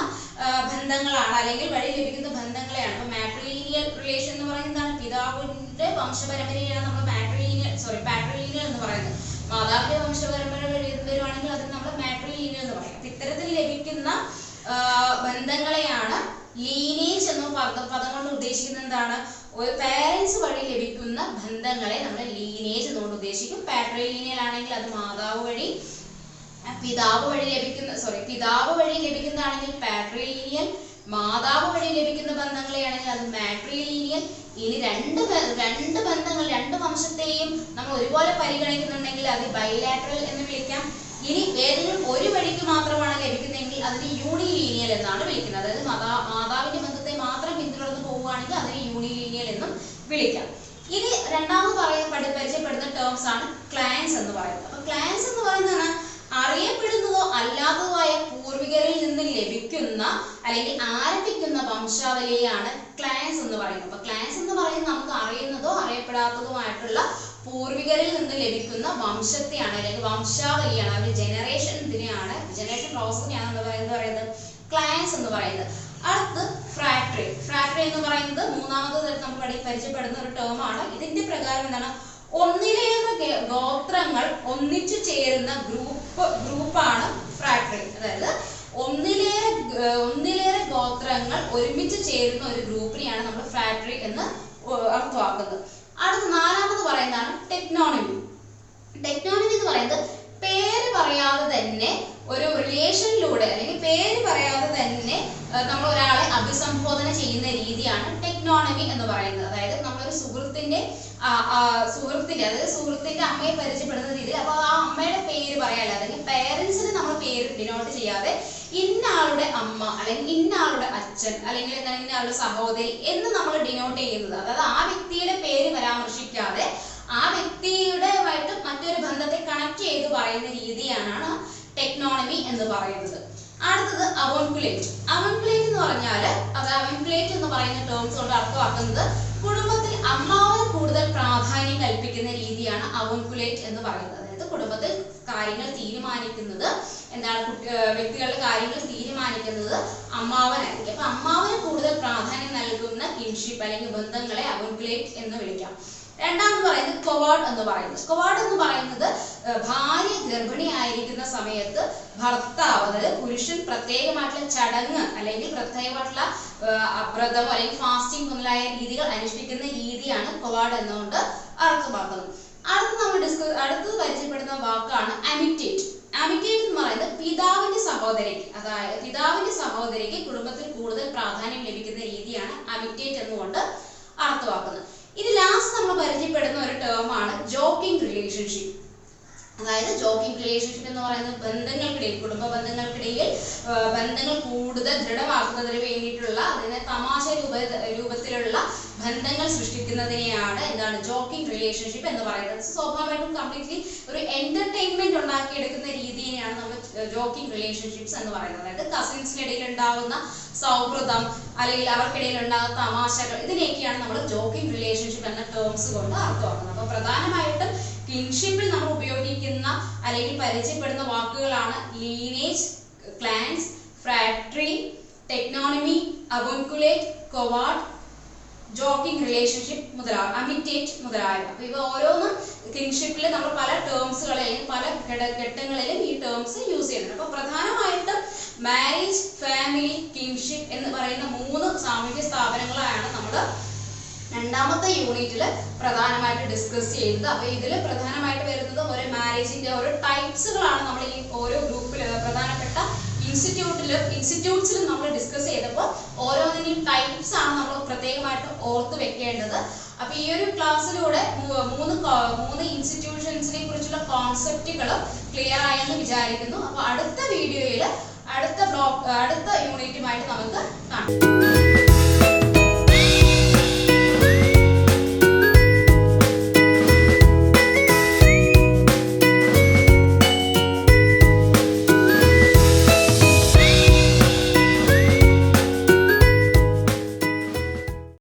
ബന്ധങ്ങളാണ്, അല്ലെങ്കിൽ വഴി ലഭിക്കുന്ന ബന്ധങ്ങളെയാണ്. അപ്പൊ മാട്രിലീനിയൽ റിലേഷൻ എന്ന് പറയുന്നതാണ് പിതാവിന്റെ വംശപരമ്പരയാണ് നമ്മൾ പാട്രിലീനിയൽ എന്ന് പറയുന്നത്. മാതാവിന്റെ വംശപരമ്പര വഴി വരുവാണെങ്കിൽ അതിന് നമ്മൾ മാട്രിലീനിയൽ എന്ന് പറയും. അപ്പൊ ഇത്തരത്തിൽ ലഭിക്കുന്ന ബന്ധങ്ങളെയാണ് ലീനേജ് എന്ന പദം കൊണ്ട് ഉദ്ദേശിക്കുന്നത്. എന്താണ്? ഒരു പാരന്റ്സ് വഴി ലഭിക്കുന്ന ബന്ധങ്ങളെ നമ്മൾ ലീനേജ് എന്നുകൊണ്ട് ഉദ്ദേശിക്കും. പാട്രിലീനിയൽ ആണെങ്കിൽ അത് മാതാവ് വഴി പിതാവ് വഴി ലഭിക്കുന്നതാണെങ്കിൽ പാട്രിലീനിയൽ, മാതാവ് വഴി ലഭിക്കുന്ന ബന്ധങ്ങളെയാണെങ്കിൽ അത് മാട്രിലീനിയൽ. ഇനി രണ്ട് ബന്ധങ്ങൾ, രണ്ട് വംശത്തെയും നമ്മൾ ഒരുപോലെ പരിഗണിക്കുന്നുണ്ടെങ്കിൽ അത് ബൈലാറ്ററൽ എന്ന് വിളിക്കാം. ഇനി ഏതെങ്കിലും ഒരു വഴിക്ക് മാത്രമാണ് ലഭിക്കുന്നതെങ്കിൽ അതിന് യൂണിലീനിയൽ എന്നാണ് വിളിക്കുന്നത്. അതായത് മാതാവിന്റെ ബന്ധത്തെ മാത്രം പിന്തുടർന്ന് പോവുകയാണെങ്കിൽ അതിന് യൂണിലീനിയൽ എന്നും വിളിക്കാം. ഇനി രണ്ടാമത് പരിചയപ്പെടുന്ന ടേംസ് ആണ് ക്ലാൻസ് എന്ന് പറയുന്നത്. അപ്പൊ ക്ലാൻസ് എന്ന് പറയുന്നതാണ് അറിയപ്പെടുന്നതോ അല്ലാത്തതോ ആയ പൂർവികരിൽ നിന്ന് ലഭിക്കുന്ന അല്ലെങ്കിൽ ആരംഭിക്കുന്ന വംശാവലിയാണ് ക്ലാൻസ് എന്ന് പറയുന്നത്. അപ്പൊ ക്ലാൻസ് എന്ന് പറയുന്നത് നമുക്ക് അറിയുന്നതോ അറിയപ്പെടാത്തതോ ആയിട്ടുള്ള പൂർവികരിൽ നിന്ന് ലഭിക്കുന്ന വംശത്തെയാണ്, അല്ലെങ്കിൽ വംശാവലിയാണ്, അവരുടെ ജനറേഷൻ പ്രോസസ്സിനെയാണ് എന്താ പറയുന്നത് ക്ലാൻസ് എന്ന് പറയുന്നത്. അടുത്ത് ഫ്രാക്ടറി എന്ന് പറയുന്നത് മൂന്നാമത് നമ്മൾ പരിചയപ്പെടുന്ന ഒരു ടേം ആണ്. ഇതിന്റെ പ്രകാരം എന്താണ്? ഒന്നിലേറെ ഗോത്രങ്ങൾ ഒന്നിച്ചു ചേരുന്ന ഗ്രൂപ്പാണ് ഫ്രാക്ടറി. അതായത് ഒന്നിലേറെ ഗോത്രങ്ങൾ ഒരുമിച്ച് ചേരുന്ന ഒരു ഗ്രൂപ്പിനെയാണ് നമ്മൾ ഫ്രാക്ടറി എന്ന് അർത്ഥമാക്കുന്നത്. അടുത്ത നാലാമത് പറയുന്നതാണ് ടെക്നോണമി. ടെക്നോണമി എന്ന് പറയുന്നത് പേര് പറയാതെ തന്നെ ഒരു റിലേഷനിലൂടെ, അല്ലെങ്കിൽ പേര് പറയാതെ തന്നെ നമ്മൾ ഒരാളെ അഭിസംബോധന ചെയ്യുന്ന രീതിയാണ് ടെക്നോണമി എന്ന് പറയുന്നത്. അതായത് നമ്മളൊരു സുഹൃത്തിന്റെ അതായത് സുഹൃത്തിന്റെ അമ്മയെ പരിചയപ്പെടുന്ന രീതിയിൽ, അപ്പൊ ആ അമ്മയുടെ പേര് പറയാല്ല, അല്ലെങ്കിൽ പേരൻസിന് നമ്മൾ പേര് ഡിനോട്ട് ചെയ്യാതെ ഇന്ന ആളുടെ അമ്മ, അല്ലെങ്കിൽ ഇന്ന ആളുടെ അച്ഛൻ, അല്ലെങ്കിൽ എന്താണ് ഇന്ന ആളുടെ സഹോദരി എന്ന് നമ്മൾ ഡിനോട്ട് ചെയ്യുന്നത്. അതായത് ആ വ്യക്തിയുടെ പേര് പരാമർശിക്കാതെ ആ വ്യക്തിയുടെയുമായിട്ട് മറ്റൊരു ബന്ധത്തെ കണക്ട് ചെയ്ത് പറയുന്ന രീതിയാണ് ടെക്നോണമി എന്ന് പറയുന്നത്. അടുത്തത് അവോൺകുലേറ്റ് എന്ന് പറഞ്ഞാൽ അവോൺകുലേറ്റ് എന്ന് പറയുന്ന ടേംസ് കൊണ്ട് അർത്ഥമാക്കുന്നത് കുടുംബത്തിൽ അമ്മാവന് കൂടുതൽ പ്രാധാന്യം കൽപ്പിക്കുന്ന രീതിയാണ് അവോൺകുലേറ്റ് എന്ന് പറയുന്നത്. അതായത് കുടുംബത്തിൽ കാര്യങ്ങൾ തീരുമാനിക്കുന്നത് എന്താണ്, വ്യക്തികളുടെ കാര്യങ്ങൾ തീരുമാനിക്കുന്നത് അമ്മാവനായിരിക്കും. അപ്പൊ അമ്മാവന് കൂടുതൽ പ്രാധാന്യം നൽകുന്ന കിൻഷിപ്പ് അല്ലെങ്കിൽ ബന്ധങ്ങളെ അവോൺകുലേറ്റ് എന്ന് വിളിക്കാം. രണ്ടാമത് പറയുന്നത് കൊവാർഡ് എന്ന് പറയുന്നത് ഭാര്യ ഗർഭിണിയായിരിക്കുന്ന സമയത്ത് ഭർത്താവ്, അതായത് പുരുഷൻ പ്രത്യേകമായിട്ടുള്ള ചടങ്ങ് അല്ലെങ്കിൽ പ്രത്യേകമായിട്ടുള്ള വ്രതം അല്ലെങ്കിൽ ഫാസ്റ്റിംഗ് മുതലായ രീതികൾ അനുഷ്ഠിക്കുന്ന രീതിയാണ് കൊവാർഡ് എന്നുകൊണ്ട് അർത്ഥമാക്കുന്നത്. അടുത്തത് പരിചയപ്പെടുന്ന വാക്കാണ് അമിറ്റേറ്റ് എന്ന് പറയുന്നത് പിതാവിന്റെ സഹോദരൻ സഹോദരിക്ക്, അതായത് പിതാവിന്റെ സഹോദരിക്ക് കുടുംബത്തിൽ കൂടുതൽ പ്രാധാന്യം ലഭിക്കുന്ന രീതിയാണ് അമിറ്റേറ്റ് എന്നുകൊണ്ട് അർത്ഥമാക്കുന്നത്. ഇത് ലാസ്റ്റ് നമ്മൾ പരിചയപ്പെടുന്ന ഒരു ടേമാണ് ജോക്കിംഗ് റിലേഷൻഷിപ്പ്. അതായത് ജോക്കിംഗ് റിലേഷൻഷിപ്പ് എന്ന് പറയുന്നത് ബന്ധങ്ങൾക്കിടയിൽ, കുടുംബ ബന്ധങ്ങൾക്കിടയിൽ ബന്ധങ്ങൾ കൂടുതൽ ദൃഢമാക്കുന്നതിന് വേണ്ടിയിട്ടുള്ള, അതിനെ തമാശ രൂപത്തിലുള്ള ബന്ധങ്ങൾ സൃഷ്ടിക്കുന്നതിനെയാണ് എന്താണ് ജോക്കിംഗ് റിലേഷൻഷിപ്പ് എന്ന് പറയുന്നത്. സ്വാഭാവികമായിട്ടും കംപ്ലീറ്റ്ലി ഒരു എന്റർടൈൻമെന്റ് ഉണ്ടാക്കിയെടുക്കുന്ന രീതിയെയാണ് നമ്മൾ ജോക്കിംഗ് റിലേഷൻഷിപ്സ് എന്ന് പറയുന്നത്. അതായത് കസിൻസിനിടയിൽ ഉണ്ടാവുന്ന സൗഹൃദം അല്ലെങ്കിൽ അവർക്കിടയിൽ ഉണ്ടാകുന്ന തമാശകൾ, ഇതിനെയൊക്കെയാണ് നമ്മൾ ജോക്കിംഗ് റിലേഷൻഷിപ്പ് എന്ന ടേംസ് കൊണ്ട് അർത്ഥമാക്കുന്നത്. അപ്പോൾ പ്രധാനമായിട്ടും കിൻഷിപ്പിൽ നമ്മൾ ഉപയോഗിക്കുന്ന അല്ലെങ്കിൽ പരിചയപ്പെടുന്ന വാക്കുകളാണ് ലീനേജ്, ക്ലാൻസ്, ഫ്രാട്രി, ടെക്നോണമി, അവോൻകുലേറ്റ്, കൊവാർഡ്, ജോക്കിംഗ് റിലേഷൻഷിപ്പ് മുതലായ, അമിറ്റേറ്റ് മുതലായവ. അപ്പോൾ ഇവ ഓരോന്നും കിൻഷിപ്പിൽ നമ്മൾ പല ടേംസുകൾ അല്ലെങ്കിൽ പല ഘട്ടങ്ങളിലും ഈ ടേംസ് യൂസ് ചെയ്യുന്നുണ്ട്. അപ്പോൾ പ്രധാനമായിട്ടും മാരേജ്, ഫാമിലി, കിൻഷിപ്പ് എന്ന് പറയുന്ന 3 സാമൂഹ്യ സ്ഥാപനങ്ങളാണ് നമ്മൾ രണ്ടാമത്തെ യൂണിറ്റിൽ പ്രധാനമായിട്ട് ഡിസ്കസ് ചെയ്യുന്നത്. അപ്പോൾ ഇതിൽ പ്രധാനമായിട്ട് വരുന്നത് ഓരോ മാരേജിന്റെ ഓരോ ടൈപ്സുകളാണ് നമ്മൾ ഈ ഓരോ ഗ്രൂപ്പിൽ പ്രധാനപ്പെട്ട ഇൻസ്റ്റിറ്റ്യൂട്ട്സിലും നമ്മൾ ഡിസ്കസ് ചെയ്തപ്പോൾ ഓരോന്നിന്റെയും ടൈപ്സ് ആണ് നമ്മൾ പ്രത്യേകമായിട്ട് ഓർത്ത് വെക്കേണ്ടത്. അപ്പൊ ഈ ഒരു ക്ലാസ്സിലൂടെ മൂന്ന് ഇൻസ്റ്റിറ്റ്യൂഷൻസിനെ കുറിച്ചുള്ള കോൺസെപ്റ്റുകൾ ക്ലിയർ ആയെന്ന് വിചാരിക്കുന്നു. അപ്പൊ അടുത്ത വീഡിയോയിൽ അടുത്ത യൂണിറ്റുമായിട്ട് നമുക്ക് കാണാം.